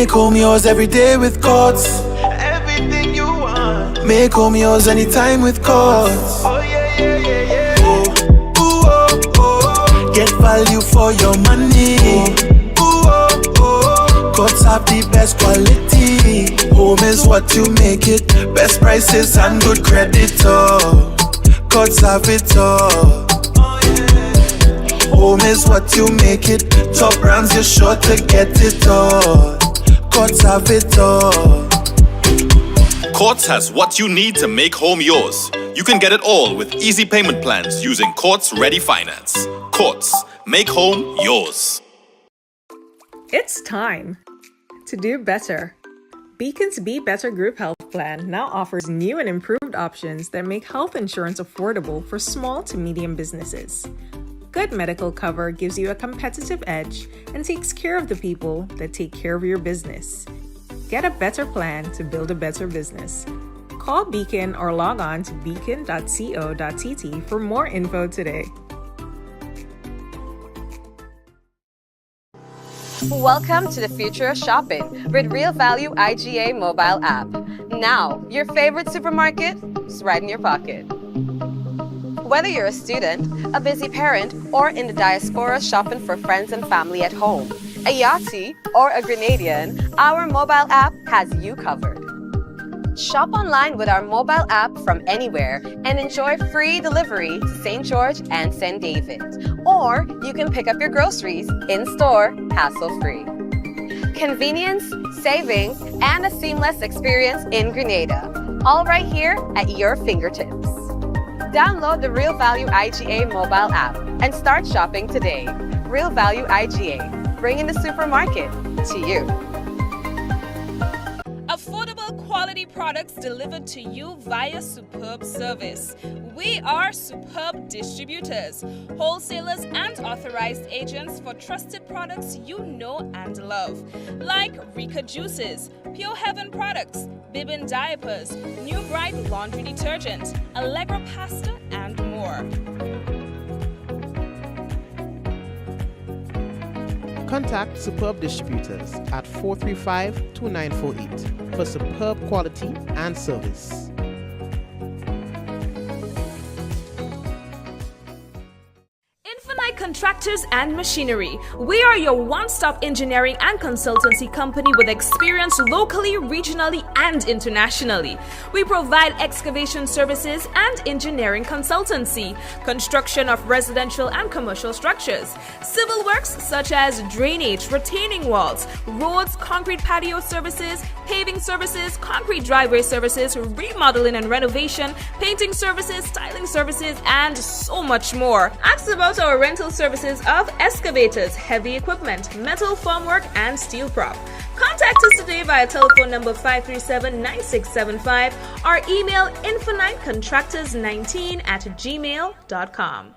Make home yours every day with Courts. Everything you want. Make home yours anytime with Courts. Oh yeah, yeah, yeah, yeah. Oh, ooh, oh, oh. Get value for your money. Ooh, oh, oh. Courts have the best quality. Home is what you make it. Best prices and good credit. Oh, Courts have it all. Home is what you make it. Top brands, you're sure to get it all. Courts have it all. Courts has what you need to make home yours. You can get it all with easy payment plans using Courts Ready Finance. Courts, make home yours. It's time to do better. Beacon's Be Better Group Health Plan now offers new and improved options that make health insurance affordable for small to medium businesses. Good medical cover gives you a competitive edge and takes care of the people that take care of your business. Get a better plan to build a better business. Call Beacon or log on to beacon.co.tt for more info today. Welcome to the future of shopping with Real Value IGA mobile app. Now, your favorite supermarket is right in your pocket. Whether you're a student, a busy parent, or in the diaspora shopping for friends and family at home, a Yachty or a Grenadian, our mobile app has you covered. Shop online with our mobile app from anywhere and enjoy free delivery to St. George and St. David. Or you can pick up your groceries in-store, hassle-free. Convenience, savings, and a seamless experience in Grenada. All right here at your fingertips. Download the Real Value IGA mobile app and start shopping today. Real Value IGA, bringing the supermarket to you. Affordable quality products delivered to you via superb service. We are superb distributors, wholesalers and authorized agents for trusted products you know and love, like Rika Juices, Pure Heaven products, Bibbin diapers, New Bright laundry detergent, Allegra pasta, and more. Contact Superb Distributors at 435-2948 for superb quality and service. Contractors and Machinery. We are your one-stop engineering and consultancy company with experience locally, regionally, and internationally. We provide excavation services and engineering consultancy, construction of residential and commercial structures, civil works such as drainage, retaining walls, roads, concrete patio services, paving services, concrete driveway services, remodeling and renovation, painting services, styling services, and so much more. Ask about our rental services of excavators, heavy equipment, metal formwork, and steel prop. Contact us today via telephone number 537-9675 or email infinitecontractors19@gmail.com.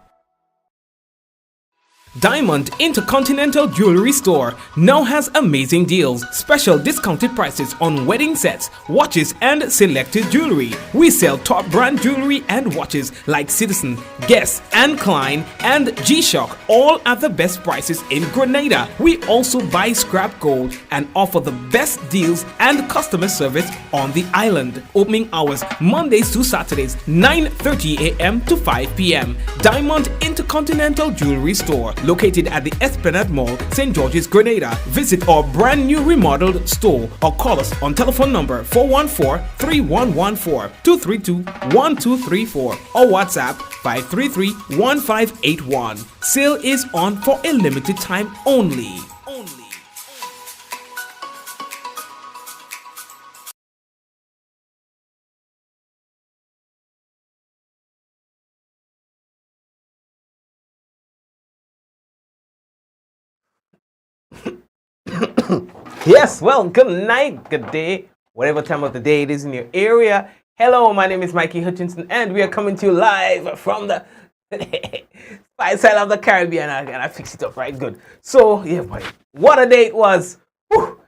Diamond Intercontinental Jewelry Store now has amazing deals, special discounted prices on wedding sets, watches, and selected jewelry. We sell top brand jewelry and watches like Citizen, Guess, and Klein, and G-Shock, all at the best prices in Grenada. We also buy scrap gold and offer the best deals and customer service on the island. Opening hours Mondays to Saturdays, 9:30 a.m. to 5 p.m. Diamond Intercontinental Jewelry Store, located at the Esplanade Mall, St. George's, Grenada. Visit our brand new remodeled store or call us on telephone number 414-3114, 232-1234 or WhatsApp 533-1581. Sale is on for a limited time only. Yes, well, good night, good day, whatever time of the day it is in your area. Hello, my name is Mikey Hutchinson, and we are coming to you live from the spice side of the Caribbean, and I fixed it up right good. So, yeah, boy, what a day it was. Whew.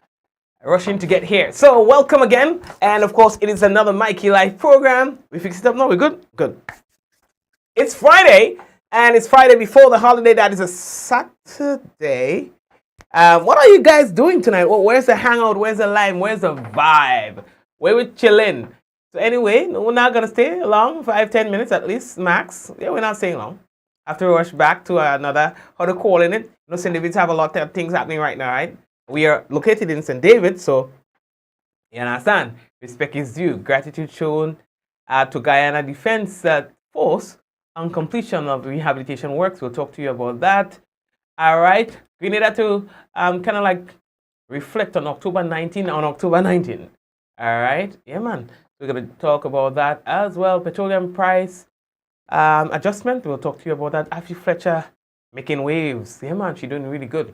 Rushing to get here. So, welcome again, and of course, it is another Mikey Live program. We fixed it up now, we're good? Good. It's Friday, and it's Friday before the holiday. That is a Saturday. What are you guys doing tonight? Where's the hangout? Where's the lime? Where's the vibe? Where we chilling? So anyway, no, we're not gonna stay long. 5-10 minutes at least, max. Yeah, we're not staying long. Have to rush back to another, how to call in it. You know, St. David's have a lot of things happening right now, right? We are located in St. David, so you understand. Respect is due. Gratitude shown to Guyana Defense Force on completion of rehabilitation works. We'll talk to you about that. All right. Grenada to kind of like reflect on October 19 on October 19. All right. Yeah, man. We're going to talk about that as well. Petroleum price adjustment. We'll talk to you about that. Afi Fletcher making waves. Yeah, man. She's doing really good.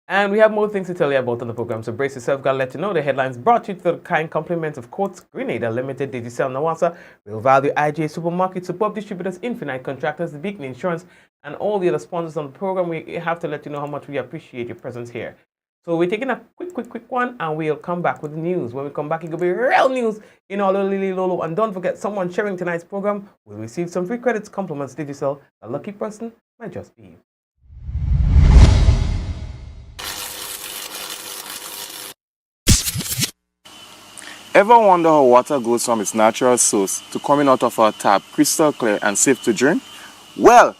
And we have more things to tell you about on the program, so brace yourself. Gotta let you know the headlines brought to you to the kind compliments of Quartz, Grenada Limited, Digicel Nawasa, Real Value IGA Supermarket, Superb Distributors, Infinite Contractors, The Beacon Insurance, and all the other sponsors on the program. We have to let you know how much we appreciate your presence here. So we're taking a quick one, and we'll come back with the news. When we come back, it will be real news in all Lily Lolo. And don't forget, someone sharing tonight's program will receive some free credits, compliments, Digicel. A lucky person might just be you. Ever wonder how water goes from its natural source to coming out of our tap crystal clear and safe to drink? Well,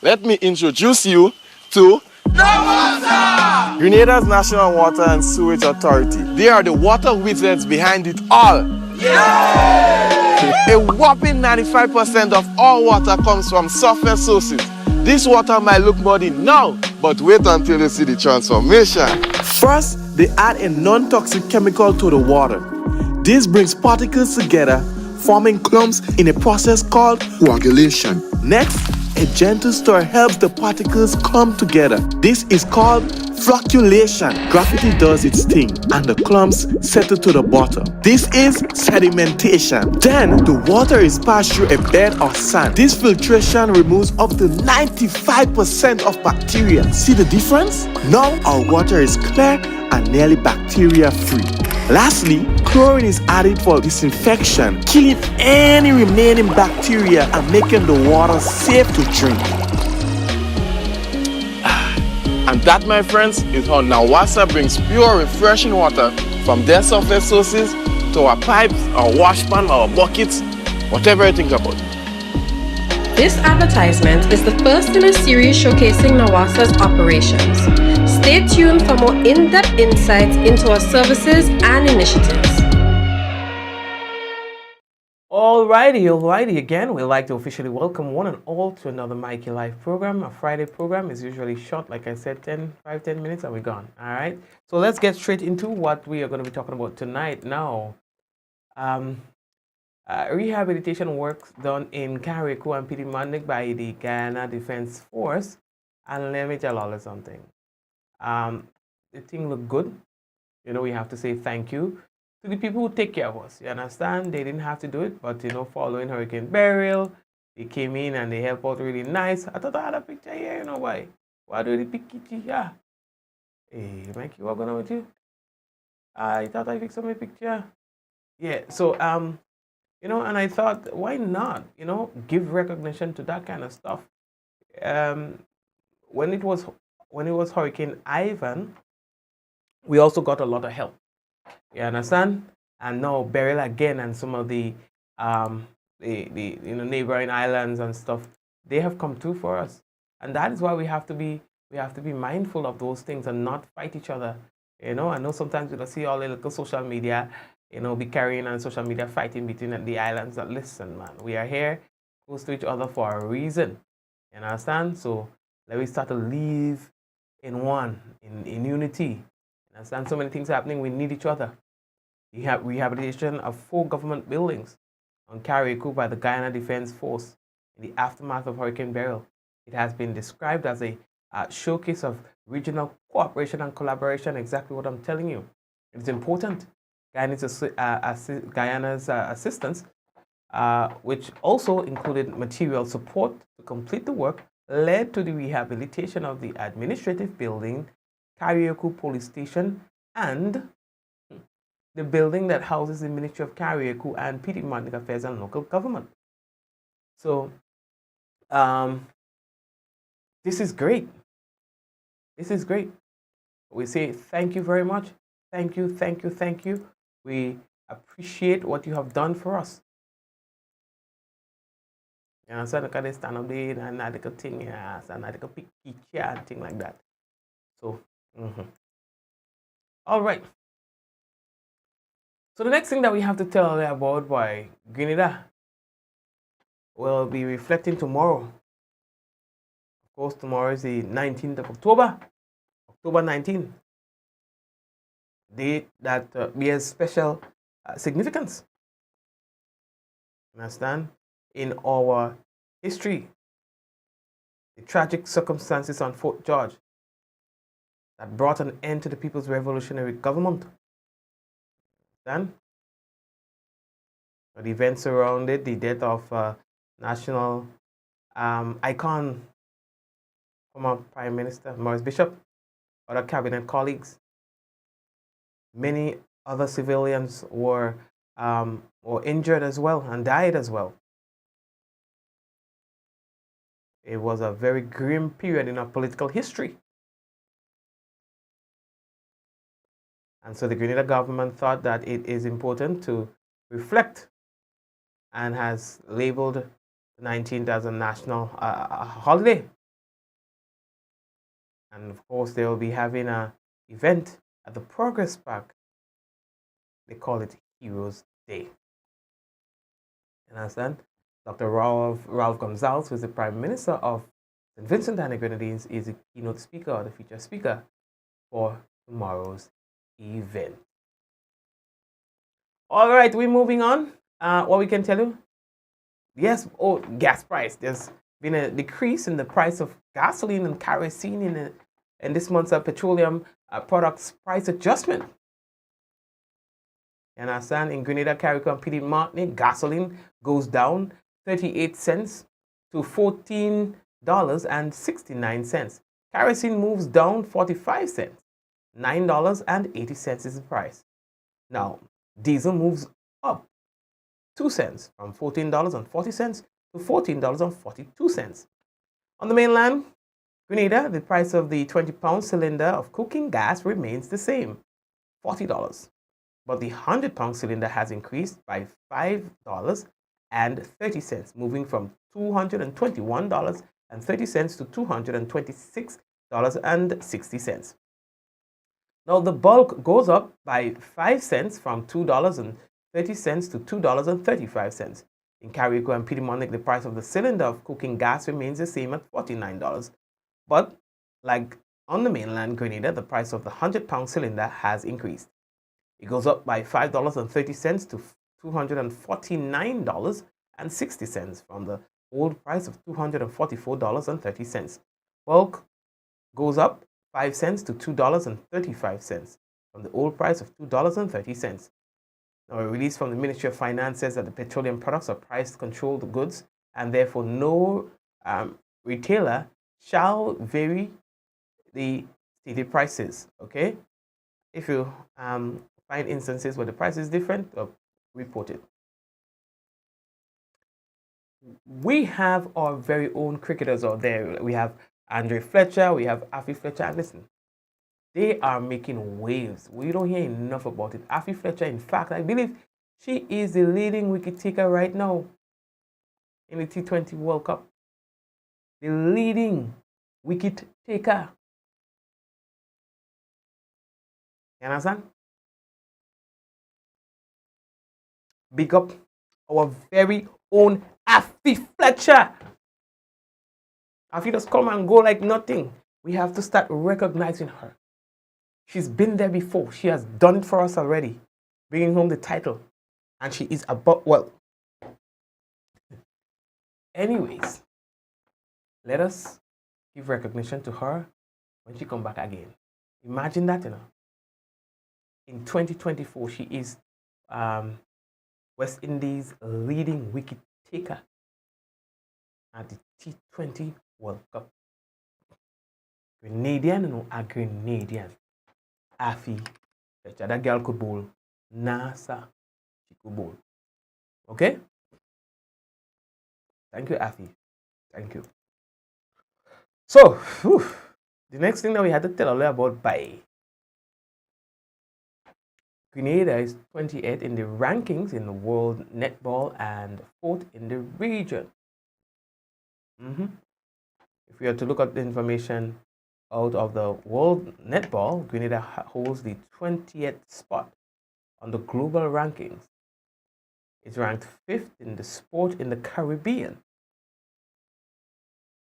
let me introduce you to NAWASA! Grenada's National Water and Sewage Authority. They are the water wizards behind it all. Yay! A whopping 95% of all water comes from surface sources. This water might look muddy now, but wait until you see the transformation. First, they add a non-toxic chemical to the water. This brings particles together, forming clumps in a process called coagulation. Next, a gentle stir helps the particles come together. This is called flocculation. Gravity does its thing, and the clumps settle to the bottom. This is sedimentation. Then, the water is passed through a bed of sand. This filtration removes up to 95% of bacteria. See the difference? Now, our water is clear and nearly bacteria-free. Lastly, chlorine is added for disinfection, killing any remaining bacteria and making the water safe to drink. And that, my friends, is how NAWASA brings pure, refreshing water from their surface sources to our pipes, our washpan, our buckets, whatever you think about. This advertisement is the first in a series showcasing NAWASA's operations. Stay tuned for more in-depth insights into our services and initiatives. Alrighty. Again, we'd like to officially welcome one and all to another Mikey Live program. A Friday program is usually short, like I said, 5-10 minutes and we're gone. All right. So let's get straight into what we are going to be talking about tonight. Now, rehabilitation works done in Carriacou and Petroleum by the Guyana Defense Force. And let me tell you something. The thing look good. You know, we have to say thank you to the people who take care of us. You understand? They didn't have to do it, but you know, following Hurricane Beryl, they came in and they helped out really nice. I thought I had a picture here, you know why? Why do the picture? Yeah. Hey, Mikey, what going on with you? I thought I fixed my picture. Yeah, so you know, and I thought, why not? You know, give recognition to that kind of stuff. When it was Hurricane Ivan, we also got a lot of help. You understand? And now Beryl again and some of the neighboring islands and stuff, they have come through for us. And that is why we have to be mindful of those things and not fight each other. You know, I know sometimes you'll see all the little social media, you know, be carrying on social media fighting between the islands. But listen, man, we are here close to each other for a reason. You understand? So let me start to live in one, in unity. You understand? So many things happening, we need each other. We have rehabilitation of 4 government buildings on Carriacou by the Guyana Defense Force in the aftermath of Hurricane Beryl. It has been described as a showcase of regional cooperation and collaboration, exactly what I'm telling you. It's important. Guyana's assistance, which also included material support to complete the work, led to the rehabilitation of the administrative building, Carriacou Police Station, and the building that houses the Ministry of Carriacou and Petroleum Affairs and Local Government. So, this is great. This is great. We say thank you very much. Thank you, thank you, thank you. We appreciate what you have done for us. You understand? Look at they stand up there and that little thing, yeah, and that little picture and thing like that. So, all right. So the next thing that we have to tell you about by Grenada will be reflecting tomorrow. Of course, tomorrow is the 19th of October, October 19th. Date that bears special significance. Understand? In our history, the tragic circumstances on Fort George that brought an end to the People's Revolutionary Government. Understand? The events surrounded the death of national icon, former Prime Minister Maurice Bishop, other cabinet colleagues. Many other civilians were injured as well and died as well. It was a very grim period in our political history. And so the Grenada government thought that it is important to reflect and has labeled the 19th as a national holiday. And of course, they will be having an event at the Progress Park. They call it Heroes Day. You understand? Dr. Ralph Gonzalez, who is the Prime Minister of St. Vincent and the Grenadines, is the keynote speaker or the feature speaker for tomorrow's event. All right, we're moving on. What we can tell you? Yes, gas price. There's been a decrease in the price of gasoline and kerosene in this month's petroleum products price adjustment. You understand? In Grenada, Carriacou, and Petit Martinique, gasoline goes down 38 cents to $14.69. Kerosene moves down 45 cents. $9.80 is the price. Now, diesel moves up 2 cents from $14.40 to $14.42. On the mainland, Grenada, the price of the 20-pound cylinder of cooking gas remains the same, $40. But the 100-pound cylinder has increased by $5.30, moving from $221.30 to $226.60. Now, the bulk goes up by 5 cents from $2.30 to $2.35. In Carriacou and Petit Martinique, the price of the cylinder of cooking gas remains the same at $49. But, like on the mainland Grenada, the price of the 100-pound cylinder has increased. It goes up by $5.30 to $249.60 from the old price of $244.30. Bulk goes up 5 cents to $2.35 from the old price of $2.30. Now, a release from the Ministry of Finance says that the petroleum products are price-controlled goods and therefore no retailer shall vary the stated prices. Okay? If you find instances where the price is different, report it. We have our very own cricketers out there. We have Andre Fletcher, we have Afi Fletcher, and listen, they are making waves. We don't hear enough about it. Afi Fletcher, in fact, I believe she is the leading wicket taker right now in the T20 World Cup. The leading wicket taker. You understand? Big up our very own Afi Fletcher. Afi just come and go like nothing. We have to start recognizing her. She's been there before. She has done it for us already, bringing home the title. And she is about, well. Anyways, let us give recognition to her when she comes back again. Imagine that, you know. In 2024, she is West Indies' leading wicket taker at the T20 World Cup. Grenadian, a Grenadian. Afi Fletcher. That girl could bowl. NASA. She could bowl. Okay? Thank you, Afi. Thank you. So, The next thing that we had to tell you about by Grenada is 28th in the rankings in the world netball and 4th in the region. If we are to look at the information out of the world netball, Grenada holds the 20th spot on the global rankings. It's ranked 5th in the sport in the Caribbean.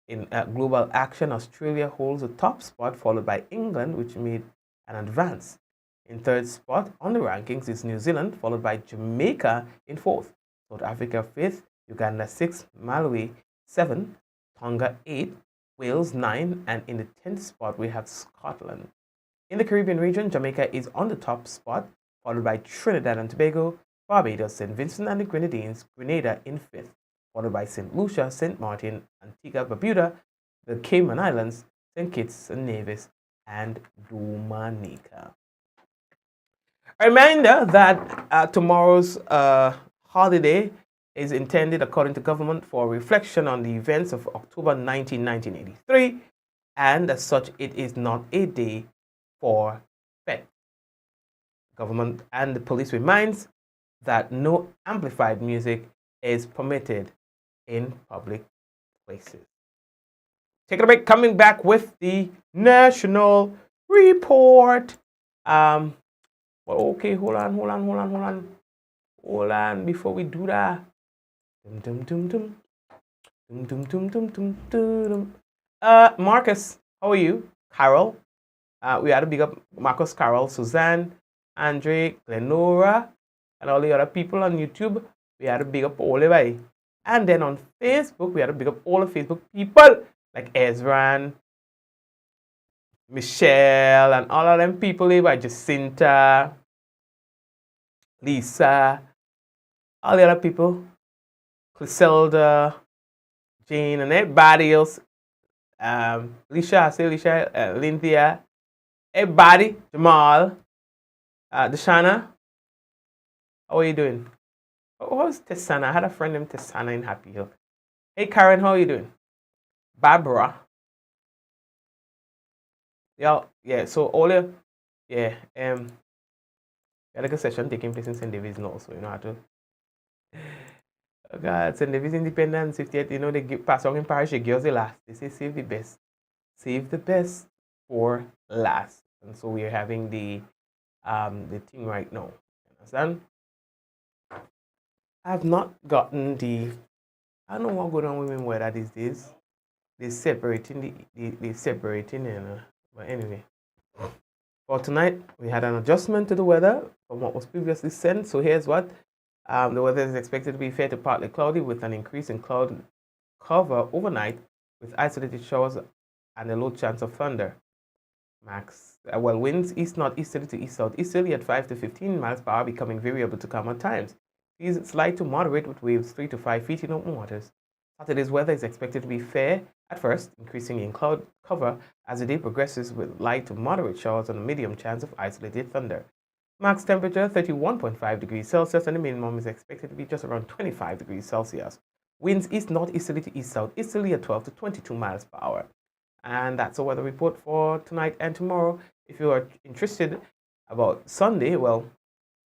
In global action, Australia holds the top spot, followed by England, which made an advance. In third spot on the rankings is New Zealand, followed by Jamaica in fourth, South Africa fifth, Uganda 6th, Malawi 7th, Tonga 8th, Wales 9th, and in the 10th spot we have Scotland. In the Caribbean region, Jamaica is on the top spot, followed by Trinidad and Tobago, Barbados, St. Vincent and the Grenadines, Grenada in 5th, followed by St. Lucia, St. Martin, Antigua, Barbuda, the Cayman Islands, St. Kitts and Nevis, and Dominica. A reminder that tomorrow's holiday is intended, according to government, for reflection on the events of October 19, 1983, and as such, it is not a day for fete. Government and the police reminds that no amplified music is permitted in public places. Taking a break, coming back with the national report. Well, okay, hold on. Before we do that, Marcus, how are you? Carol, we had to big up Marcus, Carol, Suzanne, Andre, Glenora, and all the other people on YouTube. We had to big up all the way. And then on Facebook, we had to big up all the Facebook people like Ezran, Michelle, and all of them people by Jacinta, Lisa, all the other people, Cliselda, Jane, and everybody else. Lisha, Lynthia, everybody, Jamal, Deshana. How are you doing? How's Tessana? I had a friend named Tessana in Happy Hill. Hey Karen, how are you doing? Barbara. Yeah, so all the we had like a session taking place in St. David's now, so you know how to oh God, St. David's Independence 58, you know, they pass on in parish, the girls the last. They say save the best. Save the best for last. And so we are having the thing right now. Understand? I have not gotten I don't know what going on with women weather these days. They're separating but anyway. For tonight, we had an adjustment to the weather from what was previously sent. So here's what. The weather is expected to be fair to partly cloudy with an increase in cloud cover overnight with isolated showers and a low chance of thunder. Winds east-northeasterly to east-southeasterly at 5 to 15 miles per hour, becoming variable to calm at times. Seas slight to moderate with waves 3 to 5 feet in open waters. Saturday's weather is expected to be fair at first, increasing in cloud cover as the day progresses with light to moderate showers and a medium chance of isolated thunder. Max temperature 31.5 degrees Celsius and the minimum is expected to be just around 25 degrees Celsius. Winds east-northeasterly to east-southeasterly at 12 to 22 miles per hour. And that's the weather report for tonight and tomorrow. If you are interested about Sunday,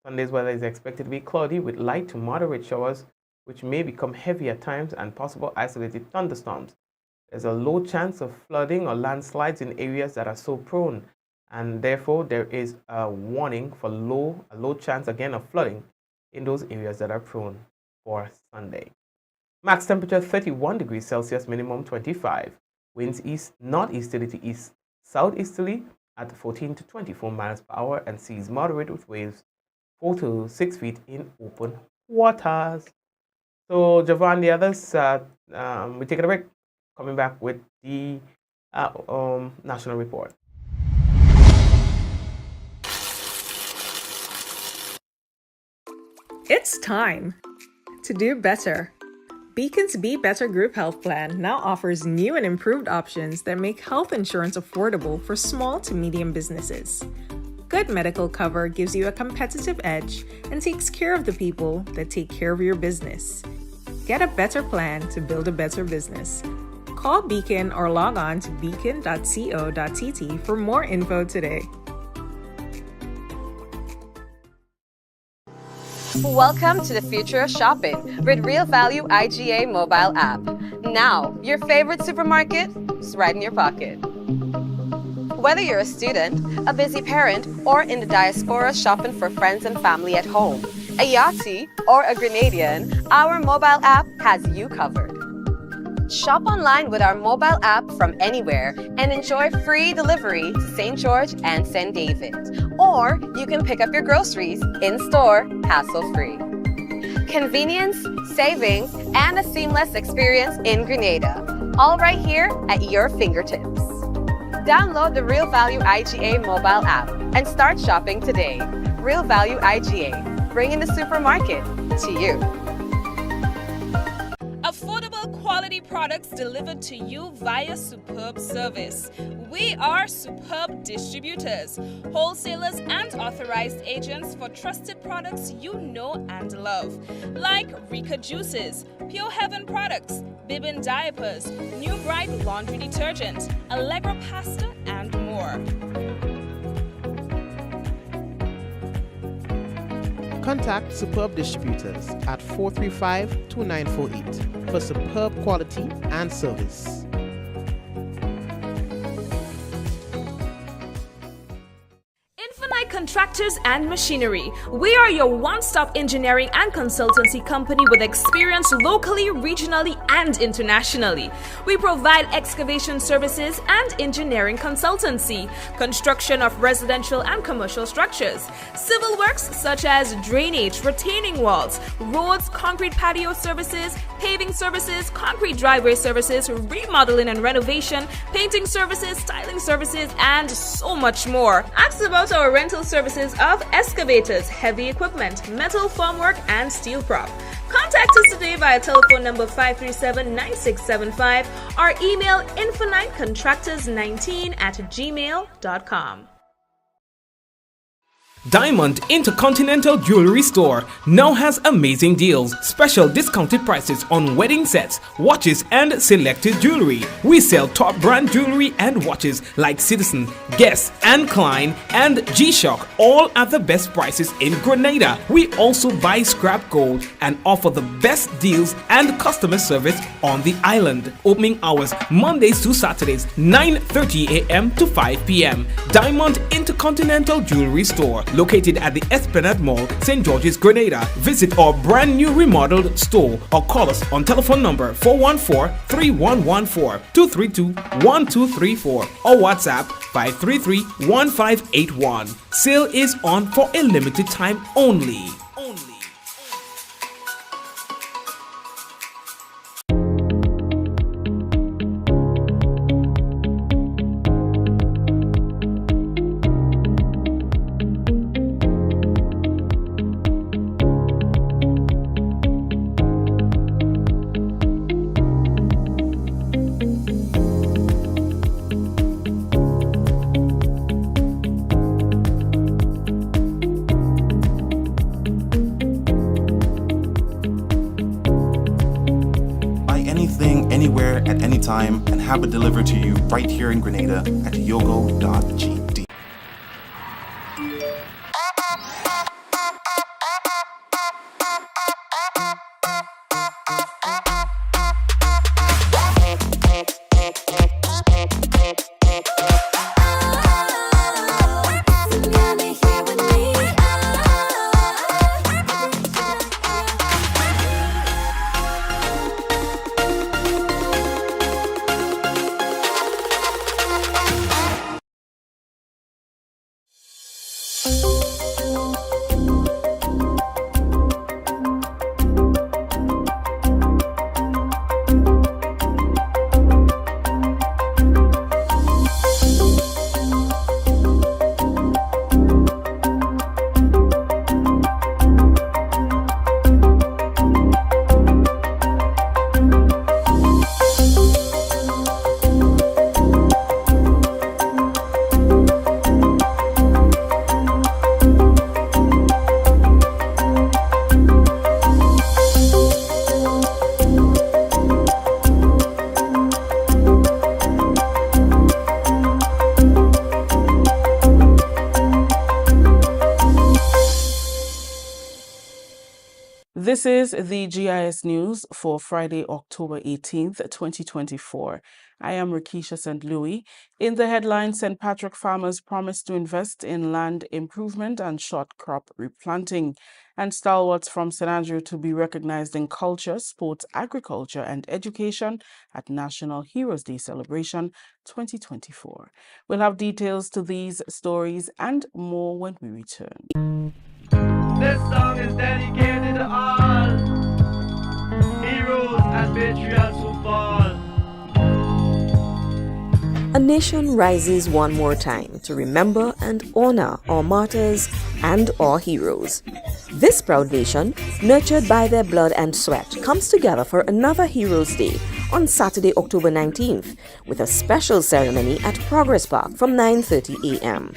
Sunday's weather is expected to be cloudy with light to moderate showers, which may become heavy at times, and possible isolated thunderstorms. There's a low chance of flooding or landslides in areas that are so prone, and therefore there is a warning for a low chance again of flooding in those areas that are prone for Sunday. Max temperature 31 degrees Celsius, minimum 25. Winds east-northeasterly to east-southeasterly at 14 to 24 miles per hour, and seas moderate with waves 4 to 6 feet in open waters. So, Javon, the others, we take a break. Coming back with the national report. It's time to do better. Beacon's Be Better Group Health Plan now offers new and improved options that make health insurance affordable for small to medium businesses. Good medical cover gives you a competitive edge and takes care of the people that take care of your business. Get a better plan to build a better business. Call Beacon or log on to beacon.co.tt for more info today. Welcome to the future of shopping with Real Value IGA mobile app. Now, your favorite supermarket is right in your pocket. Whether you're a student, a busy parent, or in the diaspora shopping for friends and family at home, a Yachty, or a Grenadian, our mobile app has you covered. Shop online with our mobile app from anywhere and enjoy free delivery to St. George and St. David. Or you can pick up your groceries in-store, hassle-free. Convenience, savings, and a seamless experience in Grenada. All right here at your fingertips. Download the Real Value IGA mobile app and start shopping today. Real Value IGA, bringing the supermarket to you. Affordable quality products delivered to you via superb service. We are Superb Distributors, wholesalers and authorized agents for trusted products you know and love, like Rika Juices, Pure Heaven products, Bibbin diapers, New Bright laundry detergent, Allegra pasta, and more. Contact Superb Distributors at 435-2948 for superb quality and service. Infinite Contractors and Machinery. We are your one-stop engineering and consultancy company with experience locally, regionally, and internationally. We provide excavation services and engineering consultancy, construction of residential and commercial structures, civil works such as drainage, retaining walls, roads, concrete patio services, paving services, concrete driveway services, remodeling and renovation, painting services, styling services, and so much more. Ask about our rental services of excavators, heavy equipment, metal formwork, and steel prop. Contact us today via telephone number 537-9675 or email infinitecontractors19@gmail.com. Diamond Intercontinental Jewelry Store now has amazing deals, special discounted prices on wedding sets, watches, and selected jewelry. We sell top brand jewelry and watches like Citizen, Guess, and Klein, and G-Shock, all at the best prices in Grenada. We also buy scrap gold and offer the best deals and customer service on the island. Opening hours Mondays to Saturdays, 9:30 a.m. to 5 p.m. Diamond Intercontinental Jewelry Store, located at the Esplanade Mall, St. George's, Grenada. Visit our brand new remodeled store or call us on telephone number 414-3114, 232-1234 or WhatsApp 533-1581. Sale is on for a limited time only. Anywhere at any time and have it delivered to you right here in Grenada at yogo.g. This is the GIS News for Friday, October 18th, 2024. I am Rakisha St. Louis. In the headline, St. Patrick farmers promise to invest in land improvement and short crop replanting. And stalwarts from St. Andrew to be recognized in culture, sports, agriculture, and education at National Heroes Day Celebration 2024. We'll have details to these stories and more when we return. This song is dedicated to all heroes and patriots who fall. A nation rises one more time to remember and honor our martyrs and our heroes. This proud nation, nurtured by their blood and sweat, comes together for another Heroes Day on Saturday, October 19th, with a special ceremony at Progress Park from 9:30 a.m.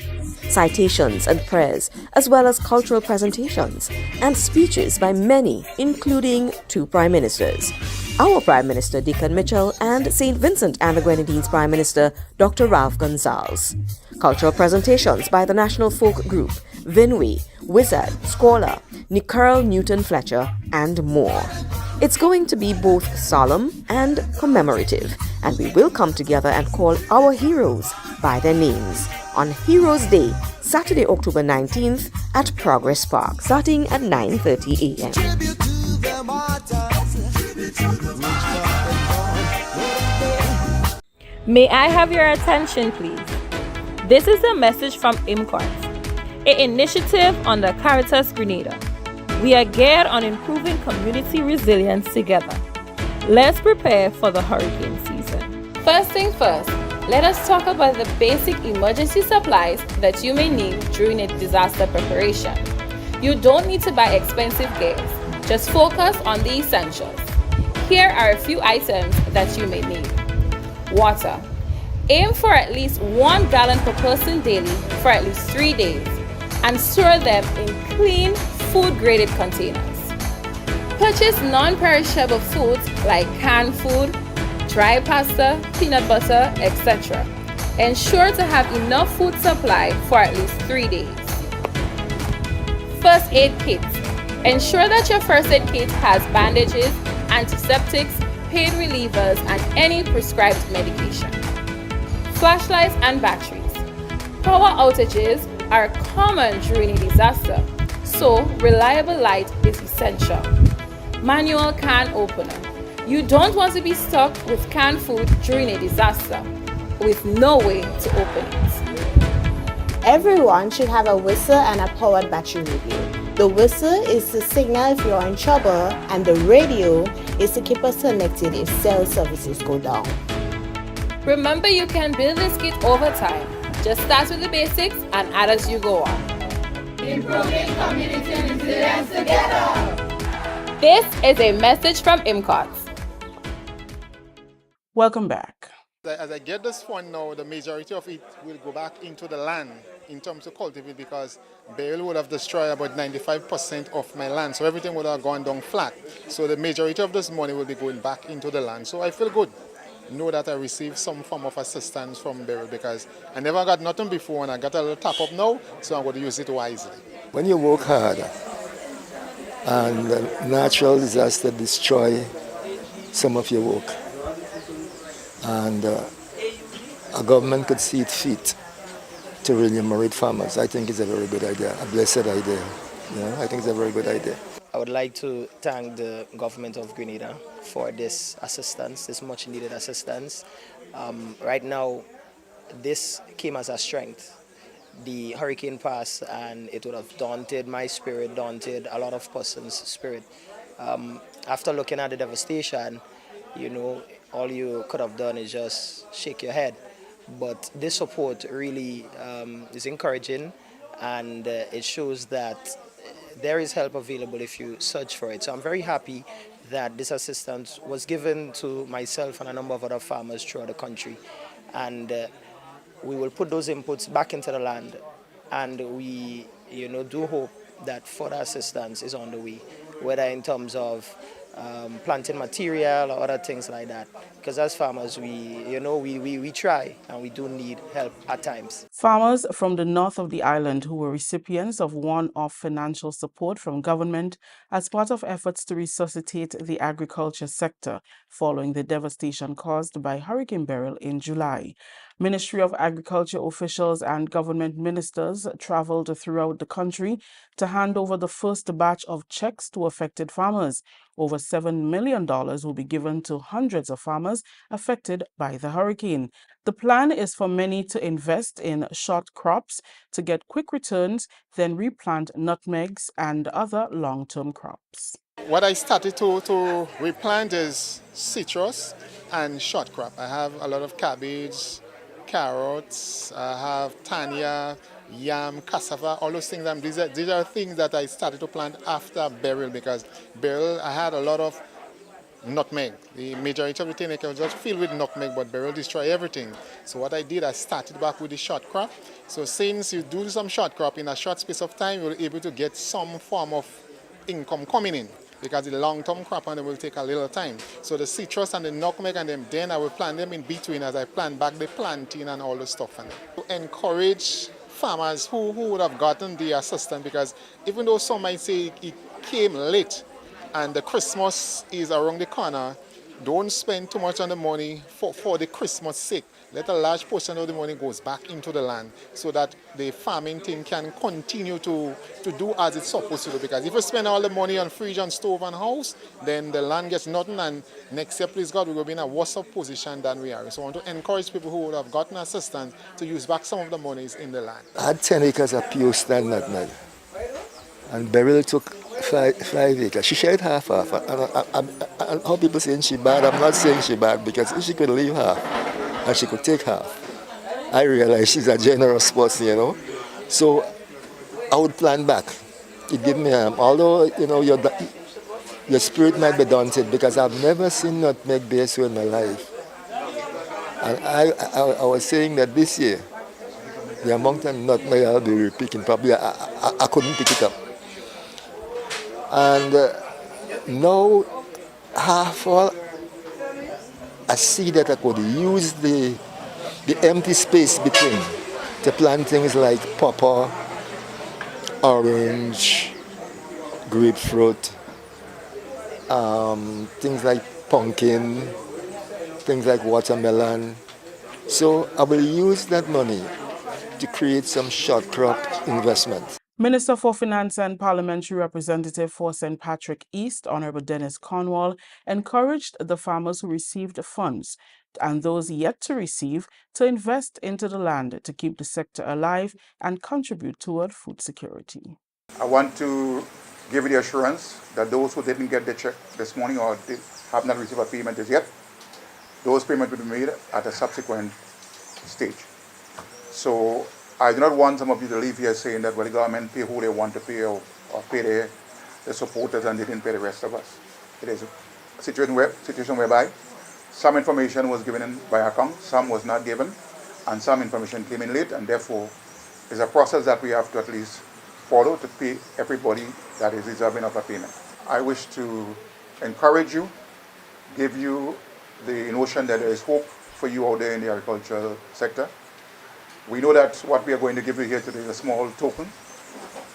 Citations and prayers, as well as cultural presentations and speeches by many, including 2 Prime Ministers. Our Prime Minister, Deacon Mitchell, and St. Vincent and the Grenadines Prime Minister, Dr. Ralph Gonzalez. Cultural presentations by the National Folk Group, Vinway, Wizard, Scholar, Nicole Newton Fletcher, and more. It's going to be both solemn and commemorative, and we will come together and call our heroes by their names on Heroes Day, Saturday, October 19th at Progress Park, starting at 9:30 a.m. May I have your attention, please? This is a message from IMCOT, an initiative under Caritas Grenada. We are geared on improving community resilience together. Let's prepare for the hurricane season. First thing first, let us talk about the basic emergency supplies that you may need during a disaster preparation. You don't need to buy expensive gears. Just focus on the essentials. Here are a few items that you may need. Water. Aim for at least 1 gallon per person daily for at least 3 days and store them in clean, food-graded containers. Purchase non-perishable foods like canned food, dry pasta, peanut butter, etc. Ensure to have enough food supply for at least 3 days. First aid kit. Ensure that your first aid kit has bandages, antiseptics, pain relievers, and any prescribed medication. Flashlights and batteries. Power outages are common during a disaster, so reliable light is essential. Manual can opener. You don't want to be stuck with canned food during a disaster with no way to open it. Everyone should have a whistle and a powered battery radio. The whistle is to signal if you're in trouble, and the radio is to keep us connected if cell services go down. Remember, you can build this kit over time. Just start with the basics and add as you go on. Improving community resilience together. This is a message from IMCOT. Welcome back. As I get this fund now, the majority of it will go back into the land in terms of cultivate, because bale would have destroyed about 95% of my land, so everything would have gone down flat. So the majority of this money will be going back into the land. So I feel good. Know that I received some form of assistance from Beryl, because I never got nothing before and I got a little top up now, so I'm going to use it wisely. When you work hard and natural disaster destroy some of your work, and a government could see it fit to remunerate farmers, I think it's a very good idea, a blessed idea. You know, I think it's a very good idea. I would like to thank the government of Grenada for this assistance, this much needed assistance. Right now, this came as a strength. The hurricane passed and it would have daunted my spirit, daunted a lot of persons' spirit. After looking at the devastation, you know, all you could have done is just shake your head. But this support really is encouraging, and it shows that there is help available if you search for it. So I'm very happy that this assistance was given to myself and a number of other farmers throughout the country. And we will put those inputs back into the land, and we do hope that further assistance is on the way, whether in terms of planting material or other things like that. Because as farmers, we try and we do need help at times. Farmers from the north of the island who were recipients of one-off financial support from government as part of efforts to resuscitate the agriculture sector following the devastation caused by Hurricane Beryl in July. Ministry of Agriculture officials and government ministers traveled throughout the country to hand over the first batch of checks to affected farmers. Over $7 million will be given to hundreds of farmers affected by the hurricane. The plan is for many to invest in short crops to get quick returns, then replant nutmegs and other long-term crops. What I started to replant is citrus and short crop. I have a lot of cabbage, carrots, I have tanya, yam, cassava, all those things. These are things that I started to plant after Beryl, because Beryl, I had a lot of nutmeg. The majority of the thing was just filled with nutmeg, but Beryl destroyed everything. So what I did, I started back with the short crop. So since you do some short crop in a short space of time, you're able to get some form of income coming in, because the long-term crop and it will take a little time. So the citrus and the nutmeg and them, then I will plant them in between as I plant back the plantain and all the stuff. And to encourage farmers who would have gotten the assistance, because even though some might say it came late and the Christmas is around the corner, don't spend too much on the money for the Christmas sake. Let a large portion of the money goes back into the land so that the farming thing can continue to do as it's supposed to do. Because if you spend all the money on fridge and stove and house, then the land gets nothing, and next year, please God, we will be in a worse off position than we are. So I want to encourage people who would have gotten assistance to use back some of the monies in the land. I had 10 acres of pure stand nutmeg, and Beryl took 5 acres. She shared half. And how people saying she bad, I'm not saying she bad, because if she could leave half and she could take half, I realize she's a generous person, you know. So I would plan back. It gave me, although, you know, your spirit might be daunted, because I've never seen nutmeg bear so in my life. And I was saying that this year, the amount of nutmeg I'll be picking, probably I couldn't pick it up. And now half all I see that I could use the empty space between to plant things like pawpaw, orange, grapefruit, things like pumpkin, things like watermelon. So I will use that money to create some short crop investment. Minister for Finance and Parliamentary Representative for St. Patrick East, Honorable Dennis Cornwall, encouraged the farmers who received funds and those yet to receive to invest into the land to keep the sector alive and contribute toward food security. I want to give you the assurance that those who didn't get the check this morning or have not received a payment as yet, those payments will be made at a subsequent stage. So I do not want some of you to leave here saying that, well, the government pay who they want to pay or pay their supporters and they didn't pay the rest of us. It is a situation whereby some information was given in by account, some was not given, and some information came in late, and therefore it's a process that we have to at least follow to pay everybody that is deserving of a payment. I wish to encourage you, give you the notion that there is hope for you out there in the agricultural sector. We know that what we are going to give you here today is a small token.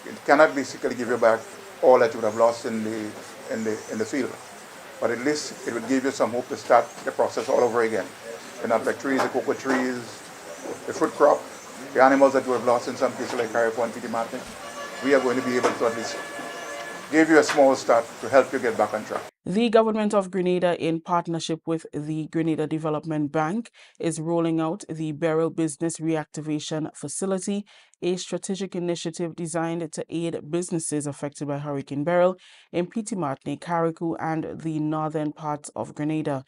It cannot basically give you back all that you would have lost in the field, but at least it will give you some hope to start the process all over again. The nutmeg trees, the cocoa trees, the fruit crop, the animals that you have lost in some places like Carriacou and Petit Martin. We are going to be able to at least give you a small start to help you get back on track. The government of Grenada, in partnership with the Grenada Development Bank, is rolling out the Beryl Business Reactivation Facility, a strategic initiative designed to aid businesses affected by Hurricane Beryl in Petit Martin, Carriacou, and the northern parts of Grenada.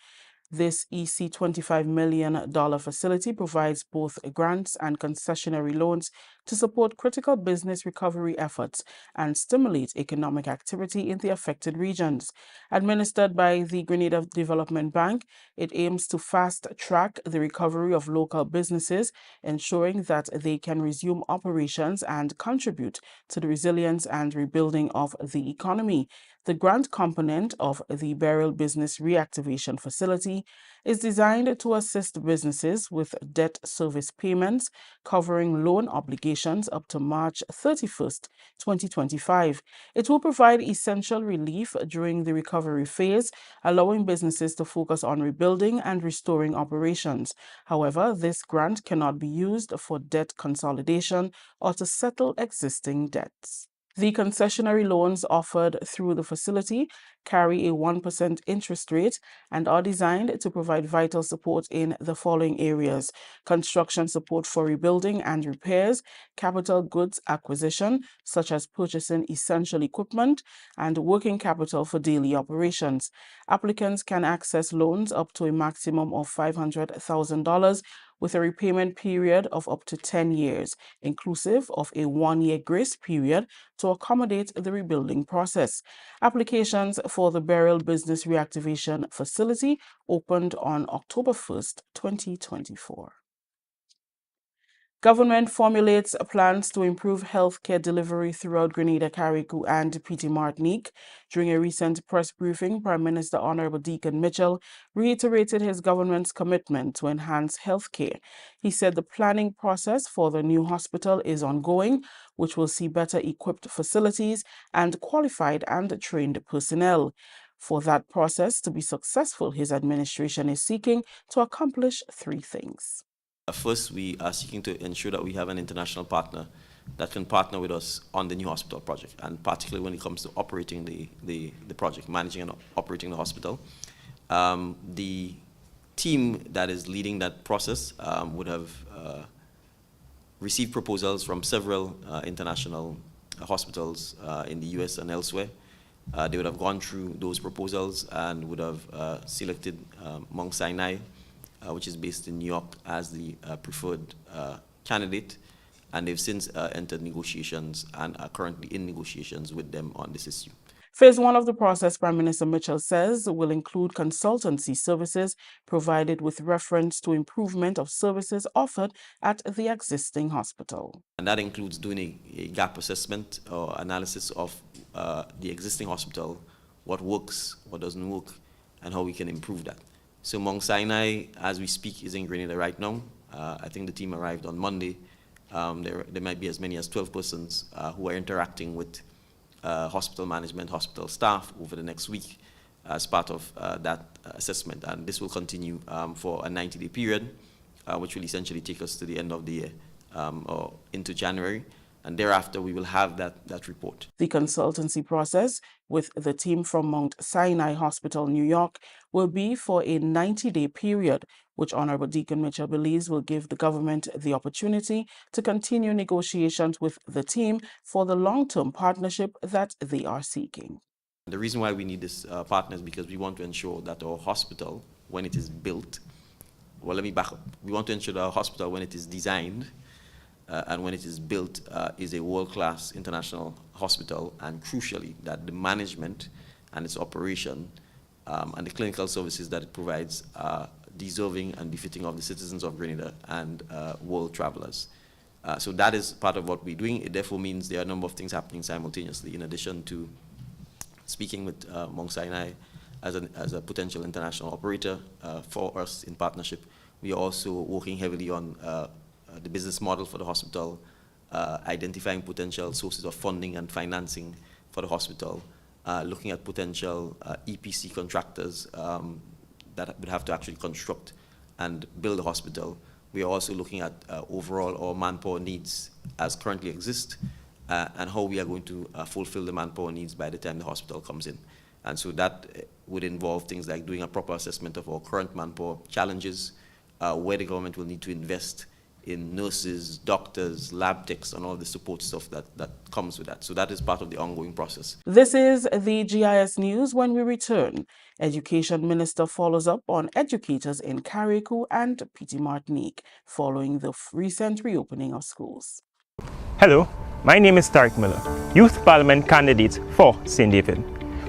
This $25 million facility provides both grants and concessionary loans to support critical business recovery efforts and stimulate economic activity in the affected regions. Administered by the Grenada Development Bank, it aims to fast-track the recovery of local businesses, ensuring that they can resume operations and contribute to the resilience and rebuilding of the economy. The grant component of the Beryl Business Reactivation Facility is designed to assist businesses with debt service payments, covering loan obligations up to March 31st, 2025. It will provide essential relief during the recovery phase, allowing businesses to focus on rebuilding and restoring operations. However, this grant cannot be used for debt consolidation or to settle existing debts. The concessionary loans offered through the facility carry a 1% interest rate and are designed to provide vital support in the following areas: construction support for rebuilding and repairs, capital goods acquisition, such as purchasing essential equipment, and working capital for daily operations. Applicants can access loans up to a maximum of $500,000 with a repayment period of up to 10 years, inclusive of a 1-year grace period to accommodate the rebuilding process. Applications for the Beryl Business Reactivation Facility opened on October 1st, 2024. Government formulates plans to improve healthcare delivery throughout Grenada, Carriacou, and Petite Martinique. During a recent press briefing, Prime Minister Honorable Deacon Mitchell reiterated his government's commitment to enhance healthcare. He said the planning process for the new hospital is ongoing, which will see better equipped facilities and qualified and trained personnel. For that process to be successful, his administration is seeking to accomplish 3 things. First, we are seeking to ensure that we have an international partner that can partner with us on the new hospital project, and particularly when it comes to operating the project, managing and operating the hospital. The team that is leading that process would have received proposals from several international hospitals in the US and elsewhere. They would have gone through those proposals and would have selected Mount Sinai, which is based in New York, as the preferred candidate, and they've since entered negotiations and are currently in negotiations with them on this issue. Phase 1 of the process, Prime Minister Mitchell says, will include consultancy services provided with reference to improvement of services offered at the existing hospital. And that includes doing a gap assessment or analysis of the existing hospital, what works, what doesn't work, and how we can improve that. So Mount Sinai, as we speak, is in Grenada right now. I think the team arrived on Monday. There might be as many as 12 persons who are interacting with hospital management, hospital staff over the next week as part of that assessment. And this will continue for a 90-day period, which will essentially take us to the end of the year or into January. And thereafter, we will have that report. The consultancy process with the team from Mount Sinai Hospital, New York, will be for a 90-day period, which Honorable Deacon Mitchell believes will give the government the opportunity to continue negotiations with the team for the long-term partnership that they are seeking. The reason why we need this partner is because we want to ensure that our hospital, when it is built, well, let me back up. We want to ensure that our hospital, when it is designed, and when it is built, is a world-class international hospital, and crucially, that the management and its operation and the clinical services that it provides are deserving and befitting of the citizens of Grenada and world travelers. So that is part of what we're doing. It therefore means there are a number of things happening simultaneously. In addition to speaking with Mount Sinai as a potential international operator for us in partnership, we are also working heavily on the business model for the hospital, identifying potential sources of funding and financing for the hospital, looking at potential EPC contractors that would have to actually construct and build a hospital. We are also looking at overall our manpower needs as currently exist and how we are going to fulfill the manpower needs by the time the hospital comes in. And so that would involve things like doing a proper assessment of our current manpower challenges, where the government will need to invest in nurses, doctors, lab techs, and all the support stuff that comes with that. So that is part of the ongoing process. This is the GIS News. When we return, Education Minister follows up on educators in Carriacou and Petite Martinique following the recent reopening of schools. Hello, my name is Tariq Miller, Youth Parliament candidate for St. David.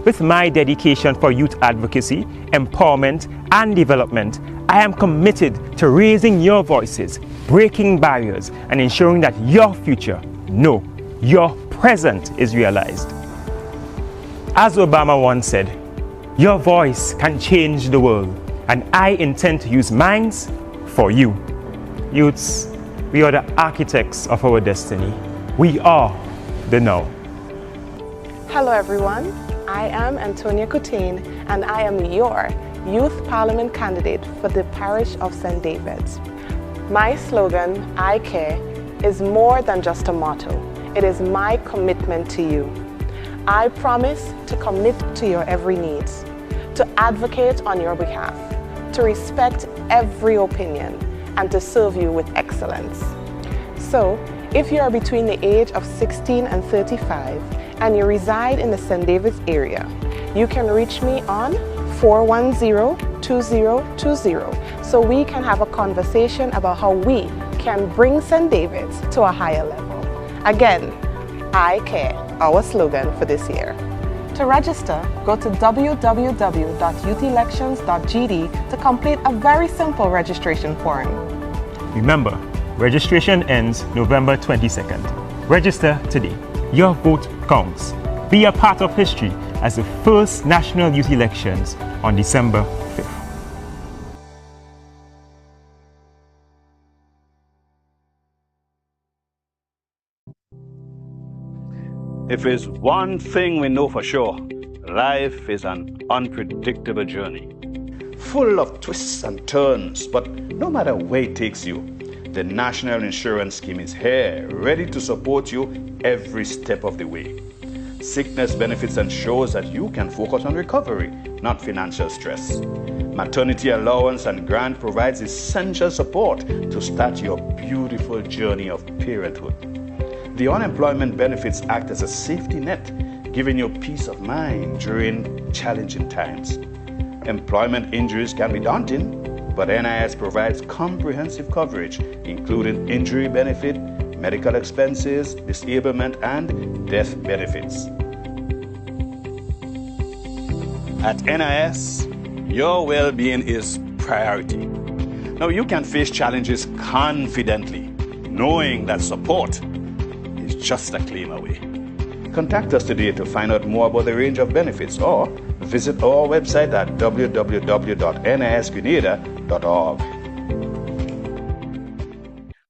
With my dedication for youth advocacy, empowerment, and development, I am committed to raising your voices, breaking barriers, and ensuring that your future, no, your present is realized. As Obama once said, your voice can change the world, and I intend to use mine for you. Youths, we are the architects of our destiny. We are the now. Hello everyone, I am Antonia Coutain and I am your Youth Parliament candidate for the parish of St. David's. My slogan, I Care, is more than just a motto. It is my commitment to you. I promise to commit to your every need, to advocate on your behalf, to respect every opinion, and to serve you with excellence. So, if you are between the age of 16 and 35 and you reside in the St. David's area, you can reach me on 410-2020 so we can have a conversation about how we can bring St. David's to a higher level. Again, I Care, our slogan for this year. To register, go to www.youthtelections.gd to complete a very simple registration form. Remember, registration ends November 22nd. Register today. Your vote counts. Be a part of history as the first national youth elections on December 5th. If there's one thing we know for sure, life is an unpredictable journey, full of twists and turns, but no matter where it takes you, the National Insurance Scheme is here, ready to support you every step of the way. Sickness benefits ensures that you can focus on recovery, not financial stress. Maternity allowance and grant provides essential support to start your beautiful journey of parenthood. The unemployment benefits act as a safety net, giving you peace of mind during challenging times. Employment injuries can be daunting, but NIS provides comprehensive coverage, including injury benefit, medical expenses, disablement, and death benefits. At NIS, your well-being is priority. Now you can face challenges confidently, knowing that support is just a claim away. Contact us today to find out more about the range of benefits or visit our website at www.nisgrenada.org.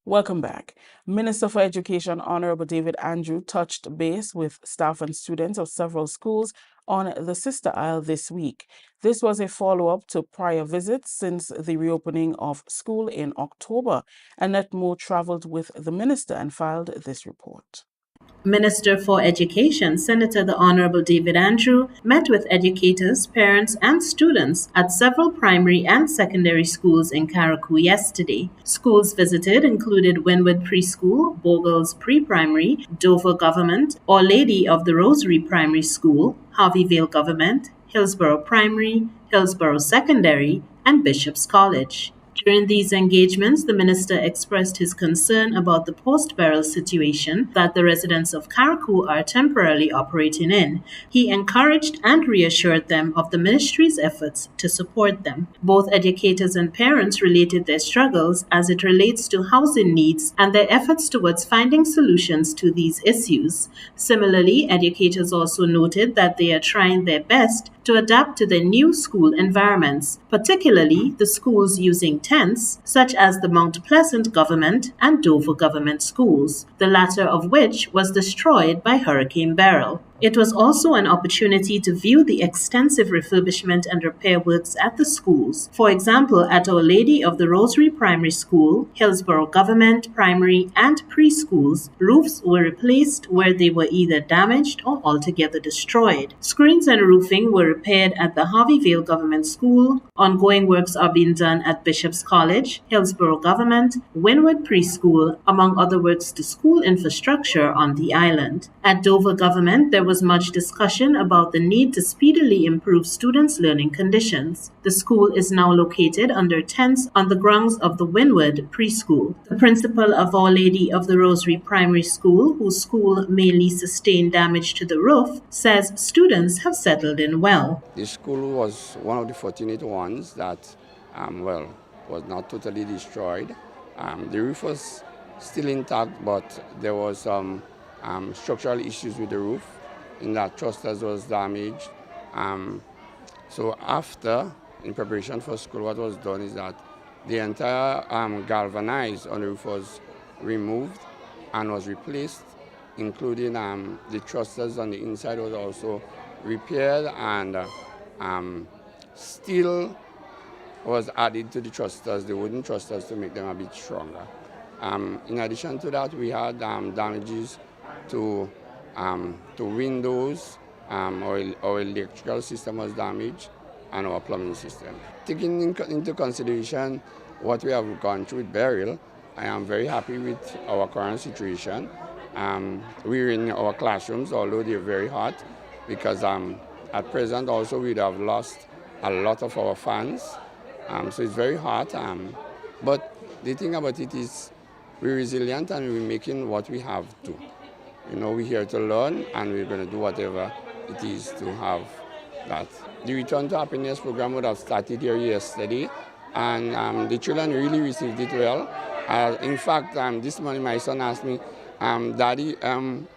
Welcome back. Minister for Education Honorable David Andrew touched base with staff and students of several schools on the Sister Isle this week. This was a follow-up to prior visits since the reopening of school in October. Annette Moore traveled with the minister and filed this report. Minister for Education, Senator the Honorable David Andrew, met with educators, parents, and students at several primary and secondary schools in Carriacou yesterday. Schools visited included Wynwood Preschool, Bogles Pre-Primary, Dover Government, Our Lady of the Rosary Primary School, Harveyvale Government, Hillsborough Primary, Hillsborough Secondary, and Bishop's College. During these engagements, the minister expressed his concern about the post-Beryl situation that the residents of Carriacou are temporarily operating in. He encouraged and reassured them of the ministry's efforts to support them. Both educators and parents related their struggles as it relates to housing needs and their efforts towards finding solutions to these issues. Similarly, educators also noted that they are trying their best to adapt to their new school environments, particularly the schools using tents, such as the Mount Pleasant Government and Dover Government schools, the latter of which was destroyed by Hurricane Beryl. It was also an opportunity to view the extensive refurbishment and repair works at the schools. For example, at Our Lady of the Rosary Primary School, Hillsborough Government Primary and Preschools, roofs were replaced where they were either damaged or altogether destroyed. Screens and roofing were repaired at the Harveyvale Government School. Ongoing works are being done at Bishop's College, Hillsborough Government, Wynwood Preschool, among other works to school infrastructure on the island. At Dover Government, there was much discussion about the need to speedily improve students' learning conditions. The school is now located under tents on the grounds of the Windward Preschool. The principal of Our Lady of the Rosary Primary School, whose school mainly sustained damage to the roof, says students have settled in well. The school was one of the fortunate ones that, was not totally destroyed. The roof was still intact, but there was some structural issues with the roof, in that thrusters was damaged. So after, in preparation for school, what was done is that the entire galvanized on the roof was removed and was replaced, including the thrusters on the inside was also repaired, and steel was added to the thrusters, the wooden thrusters, to make them a bit stronger. In addition to that, we had damages to windows, our electrical system was damaged, and our plumbing system. Taking into consideration what we have gone through with burial, I am very happy with our current situation. We're in our classrooms, although they're very hot, because at present also we'd have lost a lot of our fans. So it's very hot, but the thing about it is we're resilient and we're making what we have to. We're here to learn, and we're going to do whatever it is to have that. The Return to Happiness program would have started here yesterday, and the children really received it well. In fact, this morning my son asked me, Daddy,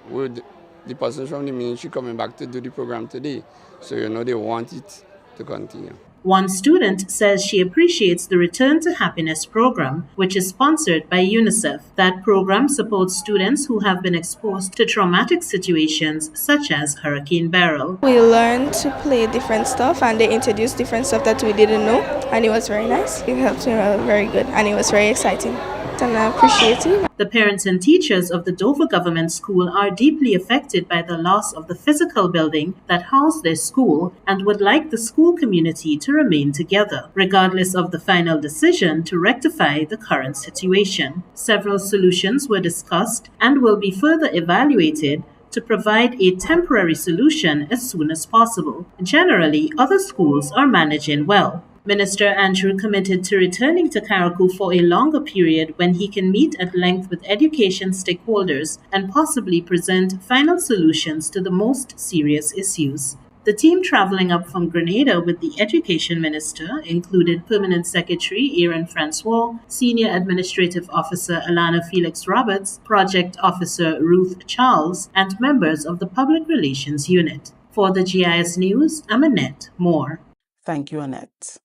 would the person from the ministry coming back to do the program today? So, they want it to continue. One student says she appreciates the Return to Happiness program, which is sponsored by UNICEF. That program supports students who have been exposed to traumatic situations such as Hurricane Beryl. We learned to play different stuff, and they introduced different stuff that we didn't know, and it was very nice. It helped me very good, and it was very exciting. And I appreciate it. The parents and teachers of the Dover Government School are deeply affected by the loss of the physical building that housed their school and would like the school community to remain together, regardless of the final decision to rectify the current situation. Several solutions were discussed and will be further evaluated to provide a temporary solution as soon as possible. Generally, other schools are managing well. Minister Andrew committed to returning to Carriacou for a longer period when he can meet at length with education stakeholders and possibly present final solutions to the most serious issues. The team traveling up from Grenada with the Education Minister included Permanent Secretary Aaron Francois, Senior Administrative Officer Alana Felix Roberts, Project Officer Ruth Charles, and members of the Public Relations Unit. For the GIS News, I'm Annette Moore. Thank you, Annette.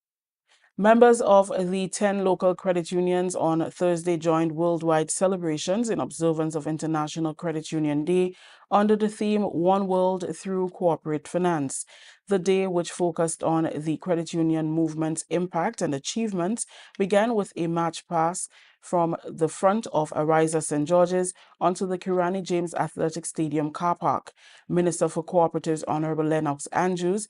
Members of the 10 local credit unions on Thursday joined worldwide celebrations in observance of International Credit Union Day under the theme One World Through Corporate Finance. The day, which focused on the credit union movement's impact and achievements, began with a march past from the front of Ariza St. George's onto the Kirani James Athletic Stadium car park. Minister for Cooperatives Honorable Lennox Andrews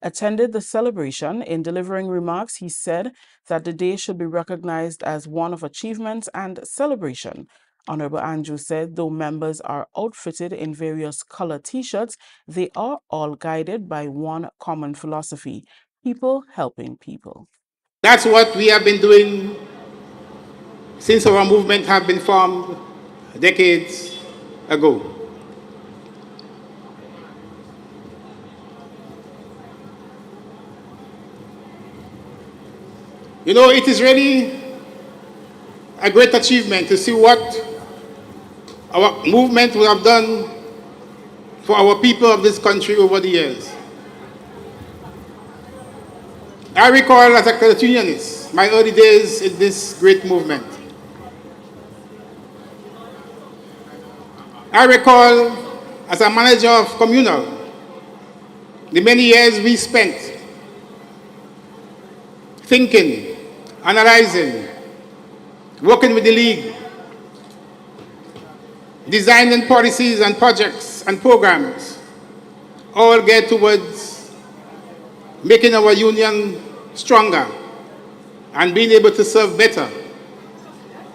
attended the celebration. In delivering remarks, he said that the day should be recognized as one of achievement and celebration. Honorable Andrews said though members are outfitted in various color t-shirts, they are all guided by one common philosophy: people helping people. That's what we have been doing since our movement have been formed decades ago. It is really a great achievement to see what our movement will have done for our people of this country over the years. I recall as a credit unionist my early days in this great movement. I recall as a manager of Communal the many years we spent thinking, analyzing, working with the league, designing policies and projects and programs, all geared towards making our union stronger and being able to serve better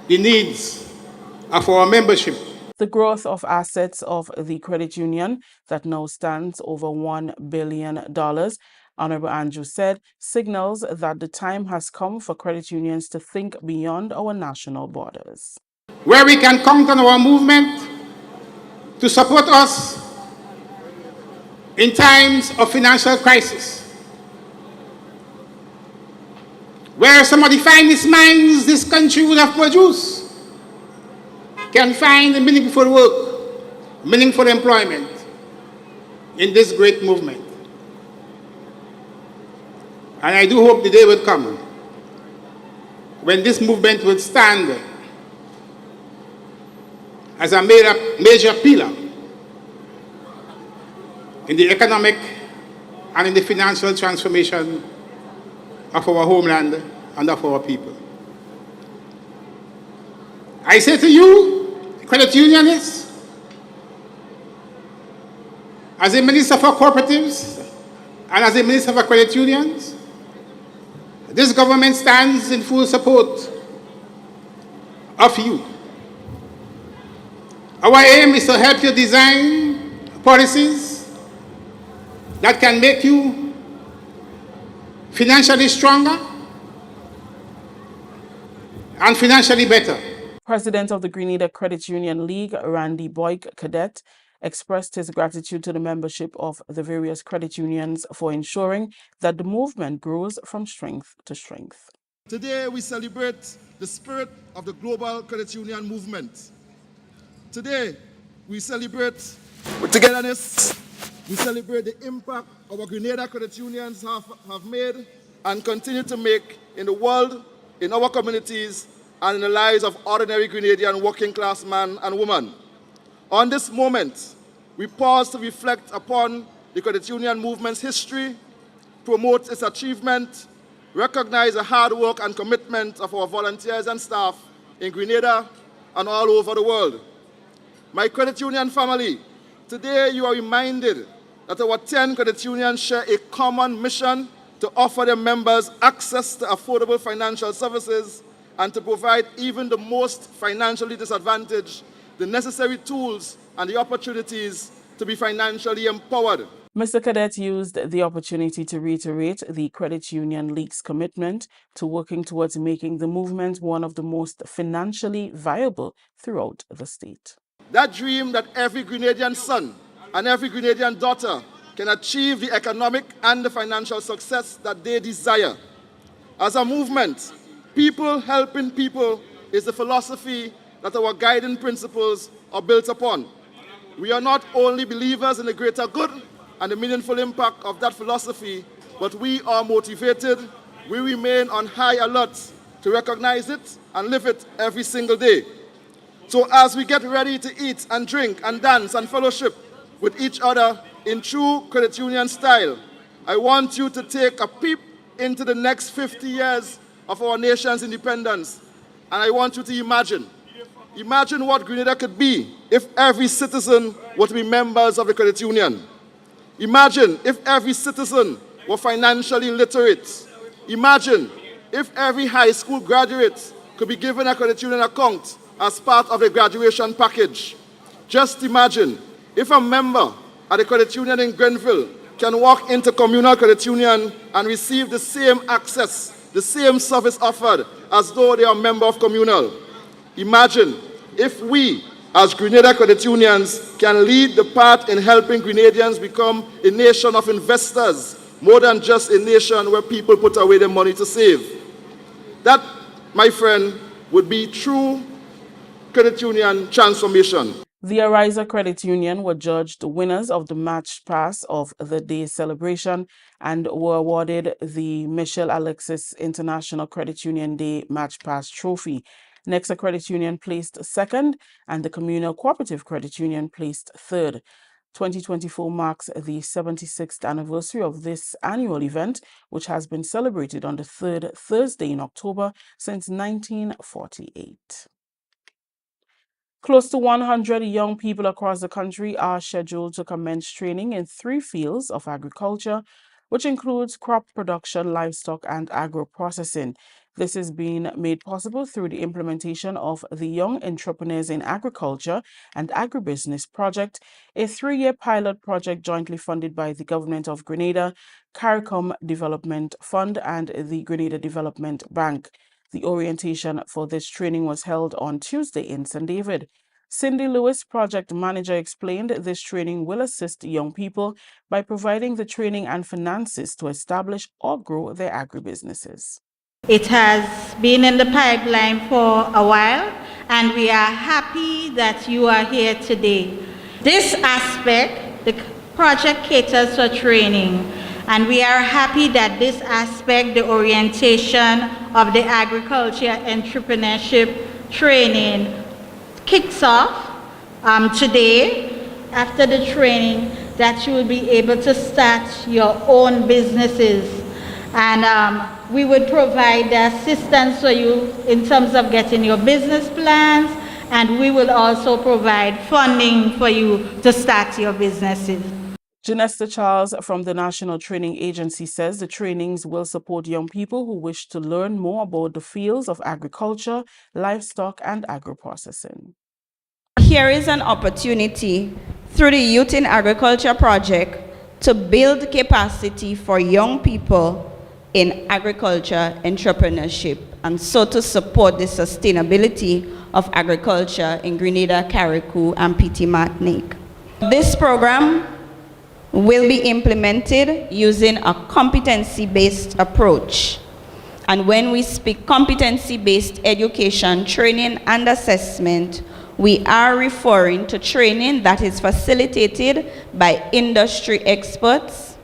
the needs of our membership. The growth of assets of the credit union that now stands over $1 billion, Honorable Andrew said, signals that the time has come for credit unions to think beyond our national borders. Where we can count on our movement to support us in times of financial crisis. Where some of the finest minds this country would have produced can find meaningful work, meaningful employment in this great movement. And I do hope the day will come when this movement will stand as a major pillar in the economic and in the financial transformation of our homeland and of our people. I say to you, credit unionists, as a Minister for Cooperatives and as a Minister for Credit Unions, this government stands in full support of you. Our aim is to help you design policies that can make you financially stronger and financially better. President of the Grenada Credit Union League, Randy Boyk Cadet, expressed his gratitude to the membership of the various credit unions for ensuring that the movement grows from strength to strength. Today we celebrate the spirit of the global credit union movement. Today we celebrate with togetherness. We celebrate the impact our Grenada credit unions have made and continue to make in the world, in our communities, and in the lives of ordinary Grenadian working class man and woman. On this moment, we pause to reflect upon the credit union movement's history, promote its achievement, recognize the hard work and commitment of our volunteers and staff in Grenada and all over the world. My credit union family, today you are reminded that our 10 credit unions share a common mission to offer their members access to affordable financial services and to provide even the most financially disadvantaged the necessary tools and the opportunities to be financially empowered. Mr. Cadet used the opportunity to reiterate the Credit Union League's commitment to working towards making the movement one of the most financially viable throughout the state. That dream that every Grenadian son and every Grenadian daughter can achieve the economic and the financial success that they desire. As a movement, people helping people is the philosophy that our guiding principles are built upon. We are not only believers in the greater good and the meaningful impact of that philosophy, but we are motivated. We remain on high alert to recognize it and live it every single day. So as we get ready to eat and drink and dance and fellowship with each other in true credit union style, I want you to take a peep into the next 50 years of our nation's independence. And I want you to imagine what Grenada could be if every citizen were to be members of the credit union. Imagine if every citizen were financially literate. Imagine if every high school graduate could be given a credit union account as part of a graduation package. Just imagine if a member at the credit union in Grenville can walk into communal credit union and receive the same access, the same service offered as though they are a member of communal. Imagine if we, as Grenada credit unions, can lead the path in helping Grenadians become a nation of investors, more than just a nation where people put away their money to save. That, my friend, would be true credit union transformation. The Ariza Credit Union were judged winners of the Match Pass of the day's celebration and were awarded the Michelle Alexis International Credit Union Day Match Pass Trophy. Nexa Credit Union placed second and the Communal Cooperative Credit Union placed third. 2024 marks the 76th anniversary of this annual event, which has been celebrated on the third Thursday in October since 1948. Close to 100 young people across the country are scheduled to commence training in 3 fields of agriculture, which includes crop production, livestock, and agro-processing. This is being made possible through the implementation of the Young Entrepreneurs in Agriculture and Agribusiness Project, a 3-year pilot project jointly funded by the Government of Grenada, Carriacou Development Fund, and the Grenada Development Bank. The orientation for this training was held on Tuesday in St. David. Cindy Lewis, project manager, explained this training will assist young people by providing the training and finances to establish or grow their agribusinesses. It has been in the pipeline for a while, and we are happy that you are here today. This aspect, the project caters for training, and we are happy that this aspect, the orientation of the agriculture entrepreneurship training, kicks off today. After the training, that you will be able to start your own businesses, and we would provide the assistance for you in terms of getting your business plans, and we will also provide funding for you to start your businesses. Janesta Charles from the National Training Agency says the trainings will support young people who wish to learn more about the fields of agriculture, livestock, and agro-processing. Here is an opportunity through the Youth in Agriculture project to build capacity for young people in agriculture entrepreneurship, and so to support the sustainability of agriculture in Grenada, Carriacou, and PT Martinique. This program will be implemented using a competency-based approach. And when we speak competency-based education, training, and assessment, we are referring to training that is facilitated by industry experts,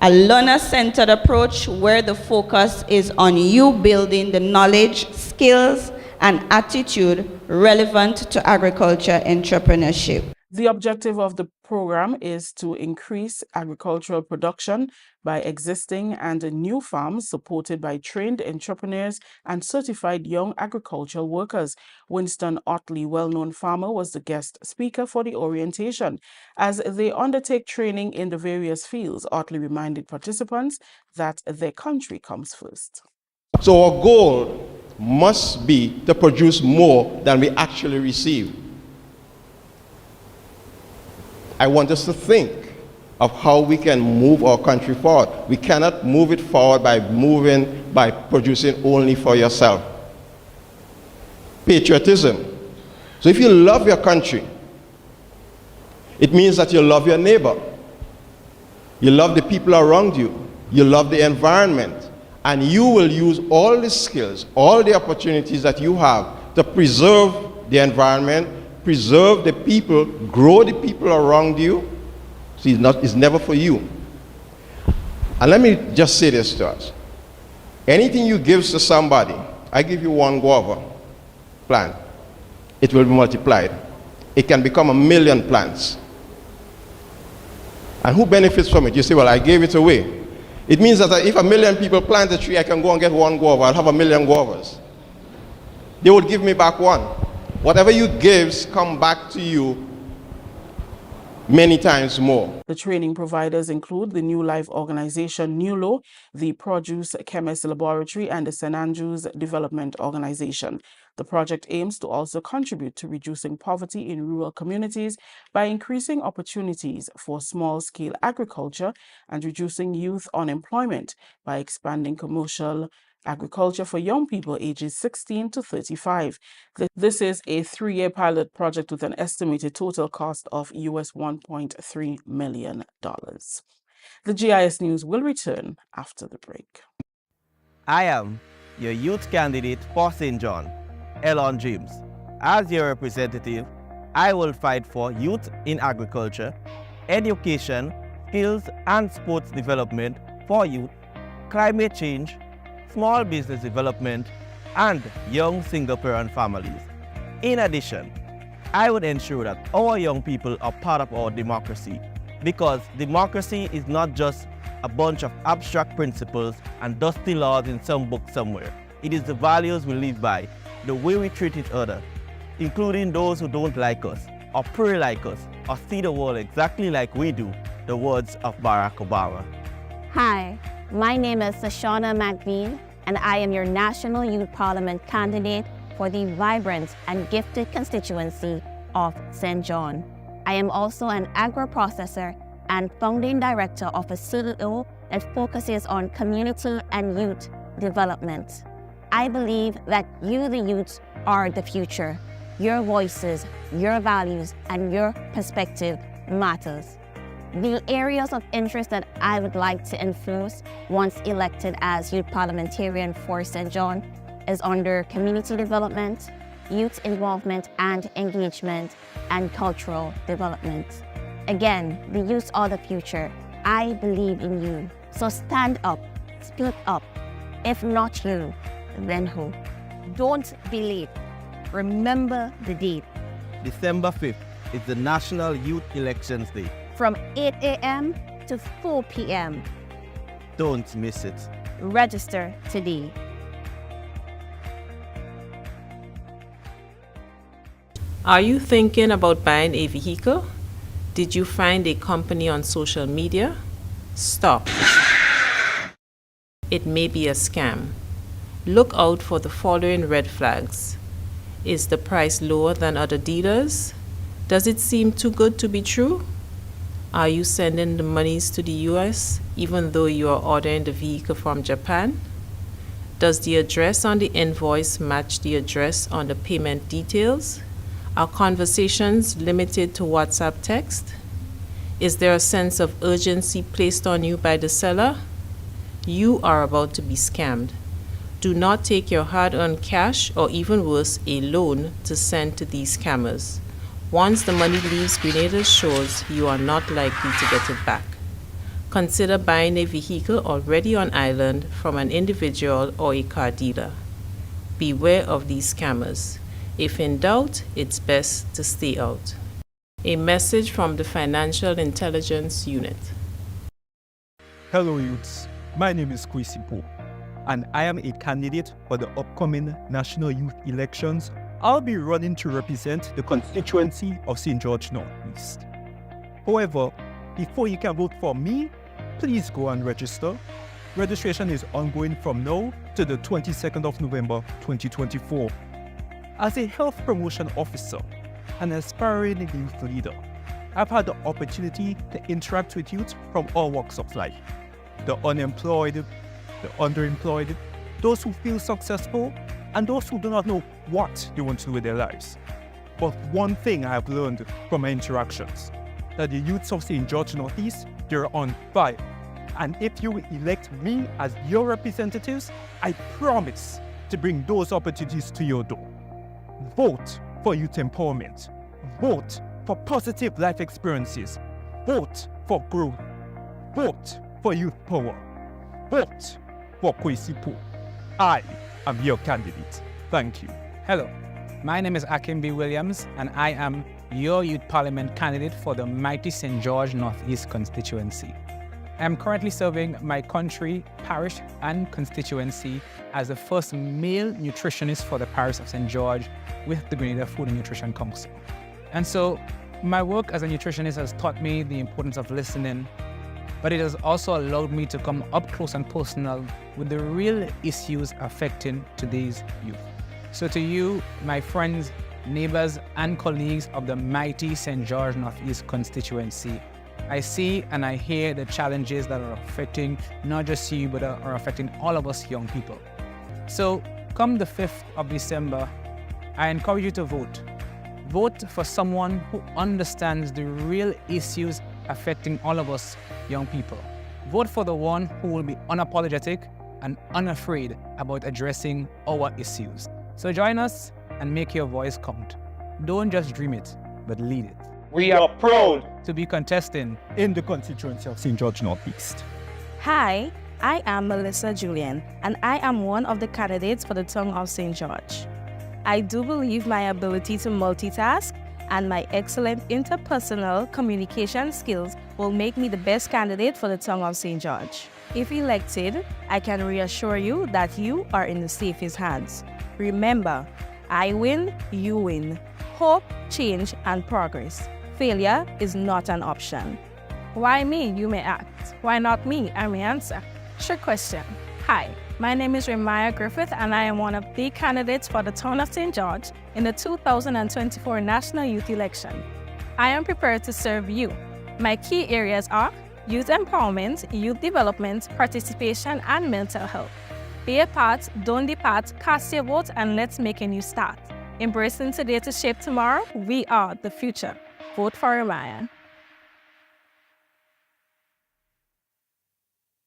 a learner-centered approach where the focus is on you building the knowledge, skills, and attitude relevant to agriculture entrepreneurship. The objective of the program is to increase agricultural production by existing and new farms supported by trained entrepreneurs and certified young agricultural workers. Winston Otley, well-known farmer, was the guest speaker for the orientation. As they undertake training in the various fields, Otley reminded participants that their country comes first. So our goal must be to produce more than we actually receive. I want us to think of how we can move our country forward. We cannot move it forward by producing only for yourself. Patriotism. So if you love your country, it means that you love your neighbor. You love the people around you. You love the environment. And you will use all the skills, all the opportunities that you have to preserve the environment, preserve the people, grow the people around you. See, it's never for you. And let me just say this to us. Anything you give to somebody, I give you one guava plant, it will be multiplied. It can become 1 million plants. And who benefits from it? You say, well, I gave it away. It means that if 1 million people plant a tree, I can go and get one guava. I'll have 1 million guavas. They would give me back one. Whatever you give come back to you many times more. The training providers include the New Life Organization, NULO, the Produce Chemist Laboratory, and the St. Andrews Development Organization. The project aims to also contribute to reducing poverty in rural communities by increasing opportunities for small-scale agriculture and reducing youth unemployment by expanding commercial agriculture for young people ages 16 to 35. This is a 3-year pilot project with an estimated total cost of US $1.3 million. The GIS News will return after the break. I am your youth candidate for St. John, Elon James. As your representative, I will fight for youth in agriculture, education, skills and sports development for youth, climate change, small business development, and young single-parent families. In addition, I would ensure that our young people are part of our democracy, because democracy is not just a bunch of abstract principles and dusty laws in some book somewhere. It is the values we live by, the way we treat each other, including those who don't like us, or pray like us, or see the world exactly like we do, the words of Barack Obama. Hi, my name is Sashana McBean, and I am your National Youth Parliament candidate for the vibrant and gifted constituency of St. John. I am also an agro-processor and founding director of a CEO that focuses on community and youth development. I believe that you, the youth, are the future. Your voices, your values, and your perspective matters. The areas of interest that I would like to influence once elected as youth parliamentarian for St. John is under community development, youth involvement and engagement, and cultural development. Again, the youth are the future. I believe in you. So stand up, speak up. If not you, then who? Don't be late. Remember the date. December 5th is the National Youth Elections Day. From 8 a.m. to 4 p.m. Don't miss it. Register today. Are you thinking about buying a vehicle? Did you find a company on social media? Stop. It may be a scam. Look out for the following red flags. Is the price lower than other dealers? Does it seem too good to be true? Are you sending the monies to the US even though you are ordering the vehicle from Japan? Does the address on the invoice match the address on the payment details? Are conversations limited to WhatsApp text? Is there a sense of urgency placed on you by the seller? You are about to be scammed. Do not take your hard-earned cash or even worse, a loan to send to these scammers. Once the money leaves Grenada's shores, you are not likely to get it back. Consider buying a vehicle already on island from an individual or a car dealer. Beware of these scammers. If in doubt, it's best to stay out. A message from the Financial Intelligence Unit. Hello youths, my name is Carriacou, and I am a candidate for the upcoming national youth elections. I'll be running to represent the constituency of St. George North East. However, before you can vote for me, please go and register. Registration is ongoing from now to the 22nd of November 2024. As a health promotion officer and aspiring youth leader, I've had the opportunity to interact with youth from all walks of life. The unemployed, the underemployed, those who feel successful, and those who do not know what they want to do with their lives. But one thing I have learned from my interactions, that the youths of St. George Northeast, they're on fire. And if you elect me as your representatives, I promise to bring those opportunities to your door. Vote for youth empowerment. Vote for positive life experiences. Vote for growth. Vote for youth power. Vote for Carriacou. I am your candidate. Thank you. Hello, my name is Akimbi Williams, and I am your Youth Parliament candidate for the mighty St. George Northeast constituency. I am currently serving my country, parish, and constituency as the first male nutritionist for the parish of St. George with the Grenada Food and Nutrition Council. And so, my work as a nutritionist has taught me the importance of listening, but it has also allowed me to come up close and personal with the real issues affecting today's youth. So to you, my friends, neighbors, and colleagues of the mighty St. George Northeast constituency, I see and I hear the challenges that are affecting not just you, but are affecting all of us young people. So come the 5th of December, I encourage you to vote. Vote for someone who understands the real issues affecting all of us young people. Vote for the one who will be unapologetic and unafraid about addressing our issues. So join us and make your voice count. Don't just dream it, but lead it. We are proud to be contesting in the constituency of St. George Northeast. Hi, I am Melissa Julian, and I am one of the candidates for the Tongue of St. George. I do believe my ability to multitask and my excellent interpersonal communication skills will make me the best candidate for the Tongue of St. George. If elected, I can reassure you that you are in the safest hands. Remember, I win, you win. Hope, change, and progress. Failure is not an option. Why me, you may ask. Why not me, I may answer. Sure question. Hi, My name is Remaya Griffith, and I am one of the candidates for the town of St. George in the 2024 National Youth Election. I am prepared to serve you. My key areas are youth empowerment, youth development, participation, and mental health. Be a part, don't depart, cast your vote, and let's make a new start. Embracing today to shape tomorrow, we are the future. Vote for Remaya.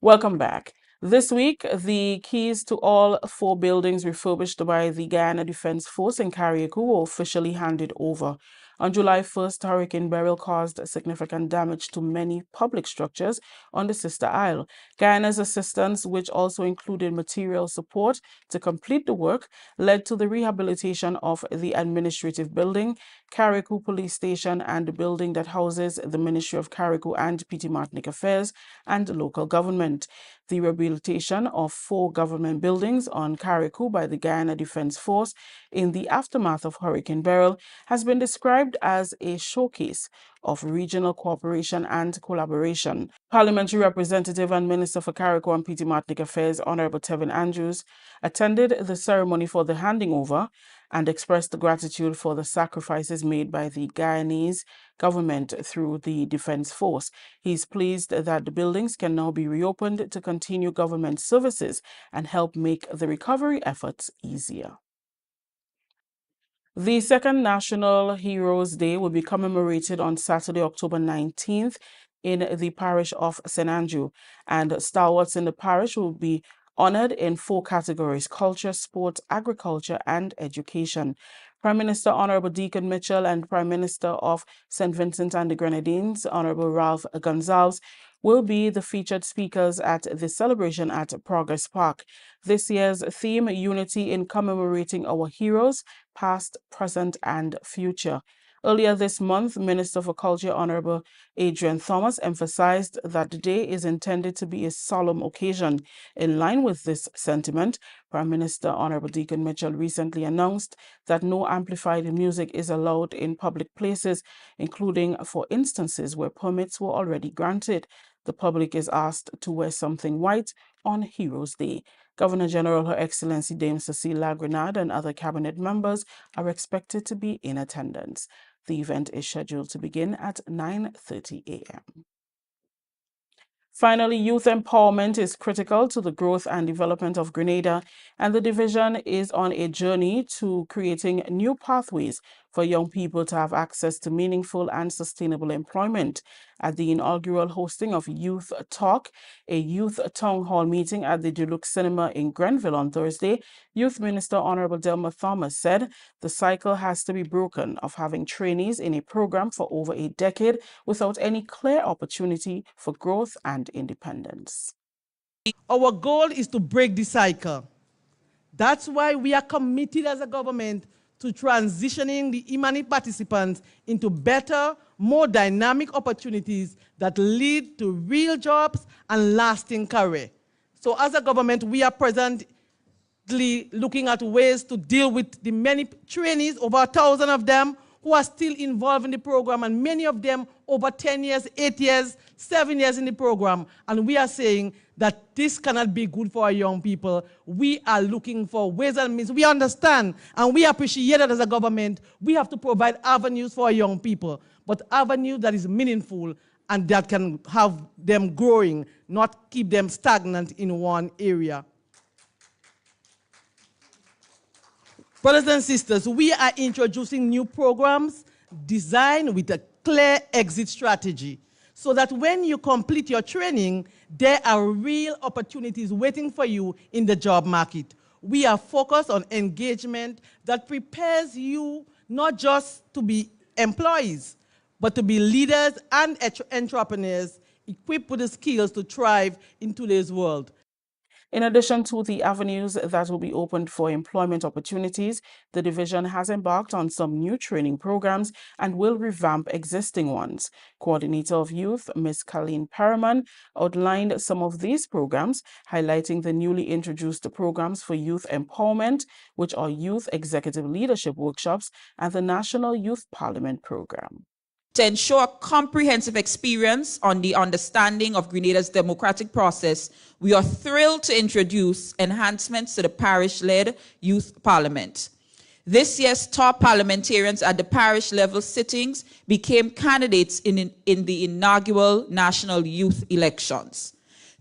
Welcome back. This week, the keys to all 4 buildings refurbished by the Guyana Defense Force in Carriacou were officially handed over. On July 1st, Hurricane Beryl caused significant damage to many public structures on the sister isle. Guyana's assistance, which also included material support to complete the work, led to the rehabilitation of the administrative building, Carriacou Police Station, and the building that houses the Ministry of Carriacou and Petit Martinique Affairs and local government. The rehabilitation of 4 government buildings on Carriacou by the Guyana Defense Force in the aftermath of Hurricane Beryl has been described as a showcase of regional cooperation and collaboration. Parliamentary Representative and Minister for Carriacou and Petit Martinique Affairs, Honorable Tevin Andrews, attended the ceremony for the handing over and expressed gratitude for the sacrifices made by the Guyanese government through the Defense Force. He is pleased that the buildings can now be reopened to continue government services and help make the recovery efforts easier. The second National Heroes Day will be commemorated on Saturday, October 19th in the parish of St. Andrew, and stalwarts in the parish will be honored in 4 categories: culture, sports, agriculture, and education. Prime Minister Honorable Deacon Mitchell and Prime Minister of St. Vincent and the Grenadines, Honorable Ralph Gonsalves, will be the featured speakers at the celebration at Progress Park. This year's theme, Unity in Commemorating Our Heroes, Past, Present, and Future. Earlier this month, Minister for Culture Honorable Adrian Thomas emphasized that the day is intended to be a solemn occasion. In line with this sentiment, Prime Minister Honorable Deacon Mitchell recently announced that no amplified music is allowed in public places, including for instances where permits were already granted. The public is asked to wear something white on Heroes Day. Governor General Her Excellency Dame Cecile Lagrenade and other cabinet members are expected to be in attendance. The event is scheduled to begin at 9:30 a.m. Finally, youth empowerment is critical to the growth and development of Grenada, and the division is on a journey to creating new pathways for young people to have access to meaningful and sustainable employment. At the inaugural hosting of Youth Talk, a youth town hall meeting at the Duluth Cinema in Grenville on Thursday, Youth Minister Honorable Delma Thomas said the cycle has to be broken of having trainees in a program for over a decade without any clear opportunity for growth and independence. Our goal is to break the cycle. That's why we are committed as a government to transitioning the Imani participants into better, more dynamic opportunities that lead to real jobs and lasting career. So as a government, we are presently looking at ways to deal with the many trainees, over 1,000 of them, who are still involved in the program, and many of them over 10 years, 8 years, 7 years in the program. And we are saying that this cannot be good for our young people. We are looking for ways and means. We understand and we appreciate that as a government, we have to provide avenues for our young people, but avenues that is meaningful and that can have them growing, not keep them stagnant in one area. Brothers and sisters, we are introducing new programs designed with a clear exit strategy so that when you complete your training, there are real opportunities waiting for you in the job market. We are focused on engagement that prepares you not just to be employees, but to be leaders and entrepreneurs equipped with the skills to thrive in today's world. In addition to the avenues that will be opened for employment opportunities, the division has embarked on some new training programs and will revamp existing ones. Coordinator of Youth, Ms. Colleen Perriman, outlined some of these programs, highlighting the newly introduced programs for youth empowerment, which are Youth Executive Leadership Workshops and the National Youth Parliament Program. To ensure a comprehensive experience on the understanding of Grenada's democratic process, we are thrilled to introduce enhancements to the parish-led youth parliament. This year's top parliamentarians at the parish level sittings became candidates in the inaugural national youth elections.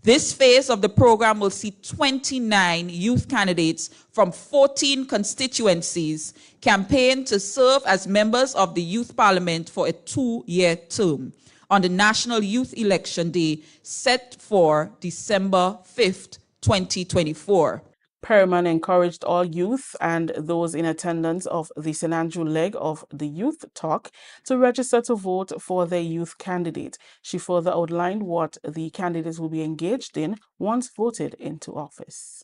This phase of the program will see 29 youth candidates from 14 constituencies campaign to serve as members of the Youth Parliament for a 2-year term on the National Youth Election Day set for December 5th, 2024. Perriman encouraged all youth and those in attendance of the St. Andrew leg of the Youth Talk to register to vote for their youth candidate. She further outlined what the candidates will be engaged in once voted into office.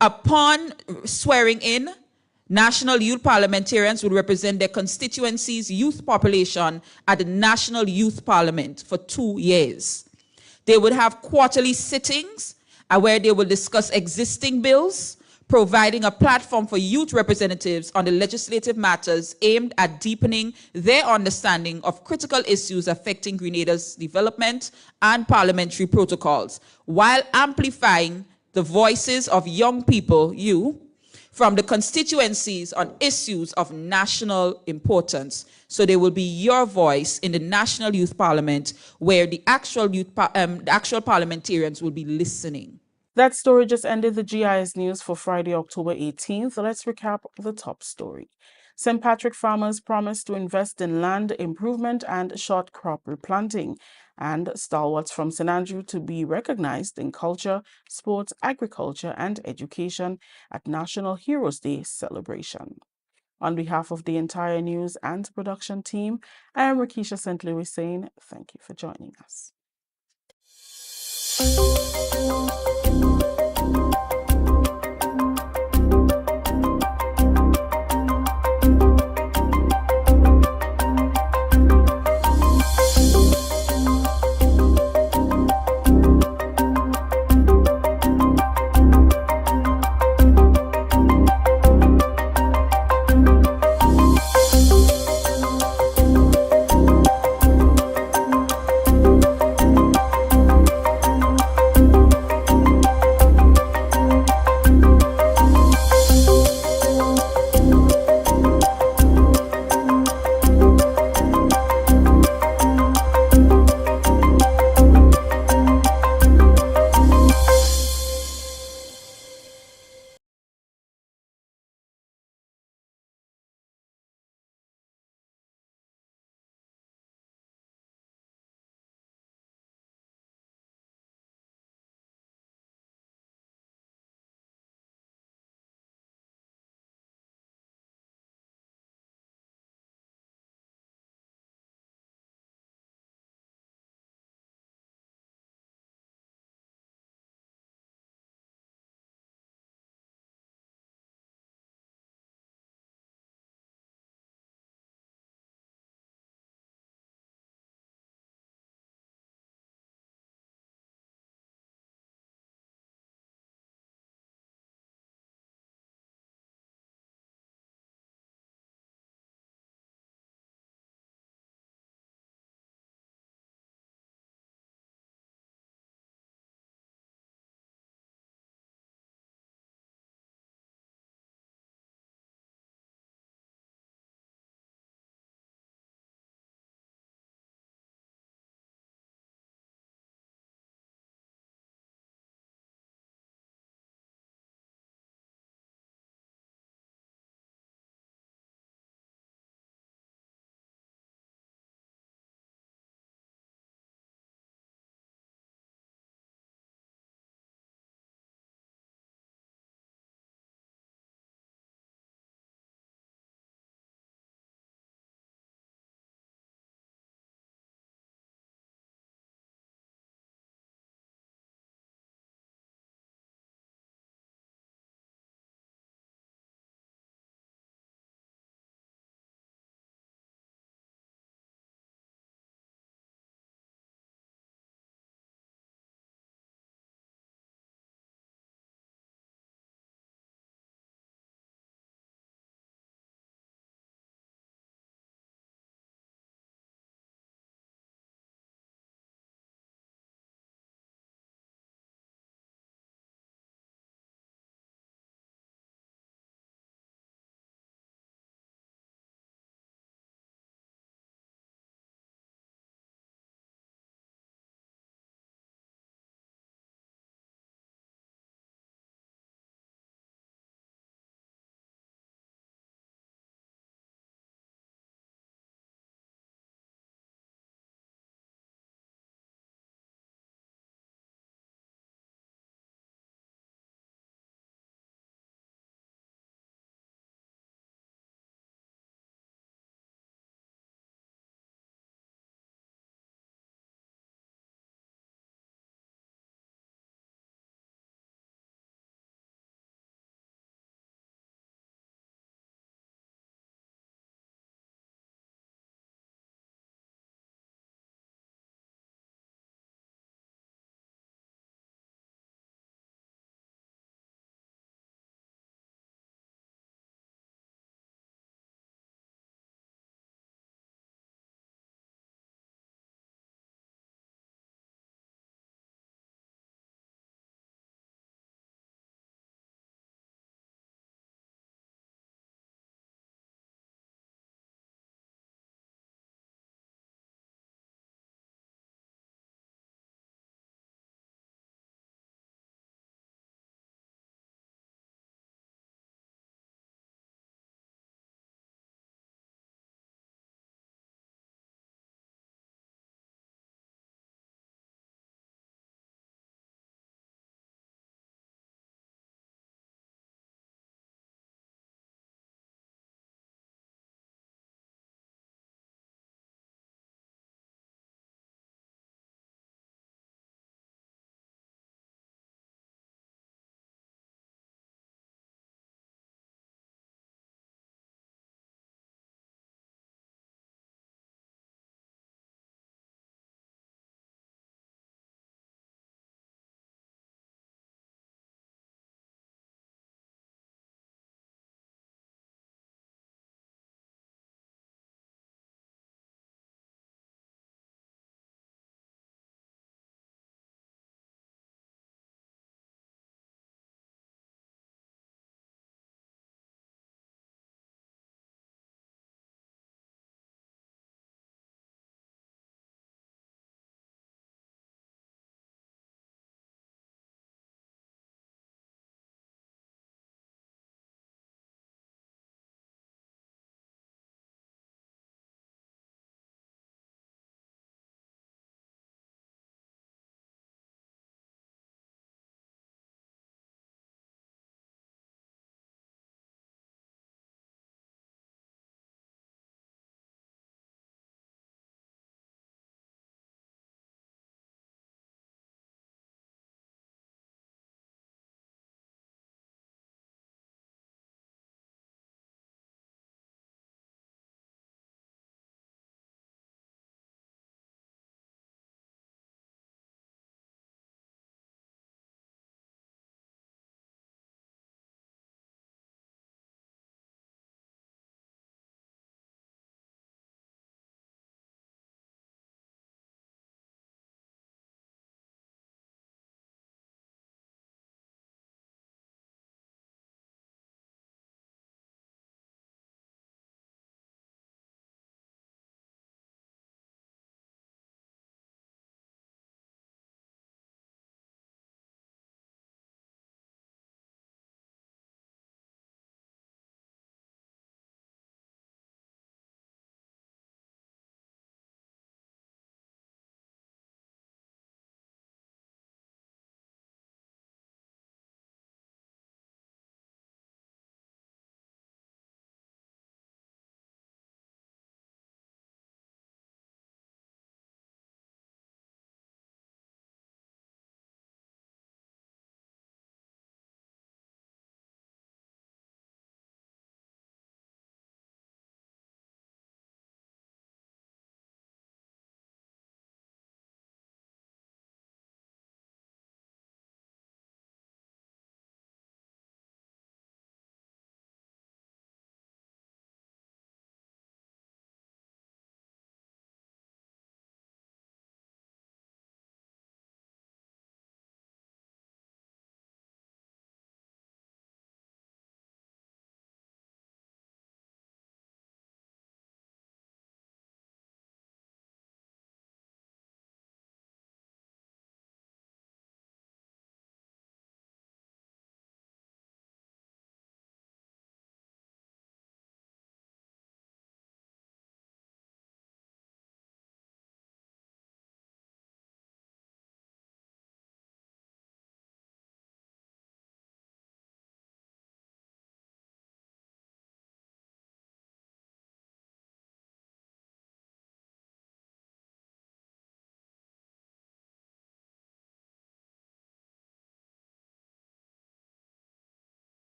Upon swearing in, national youth parliamentarians will represent their constituency's youth population at the National Youth Parliament for 2 years. They would have quarterly sittings where they will discuss existing bills, providing a platform for youth representatives on the legislative matters aimed at deepening their understanding of critical issues affecting Grenada's development and parliamentary protocols, while amplifying the voices of young people, from the constituencies on issues of national importance. So they will be your voice in the National Youth Parliament, where the actual parliamentarians will be listening. That story just ended the GIS news for Friday, October 18th. Let's recap the top story. St. Patrick farmers promised to invest in land improvement and short crop replanting, and stalwarts from St. Andrew to be recognized in culture, sports, agriculture, and education at National Heroes Day celebration. On behalf of the entire news and production team, I am Rakisha St. Louis saying thank you for joining us.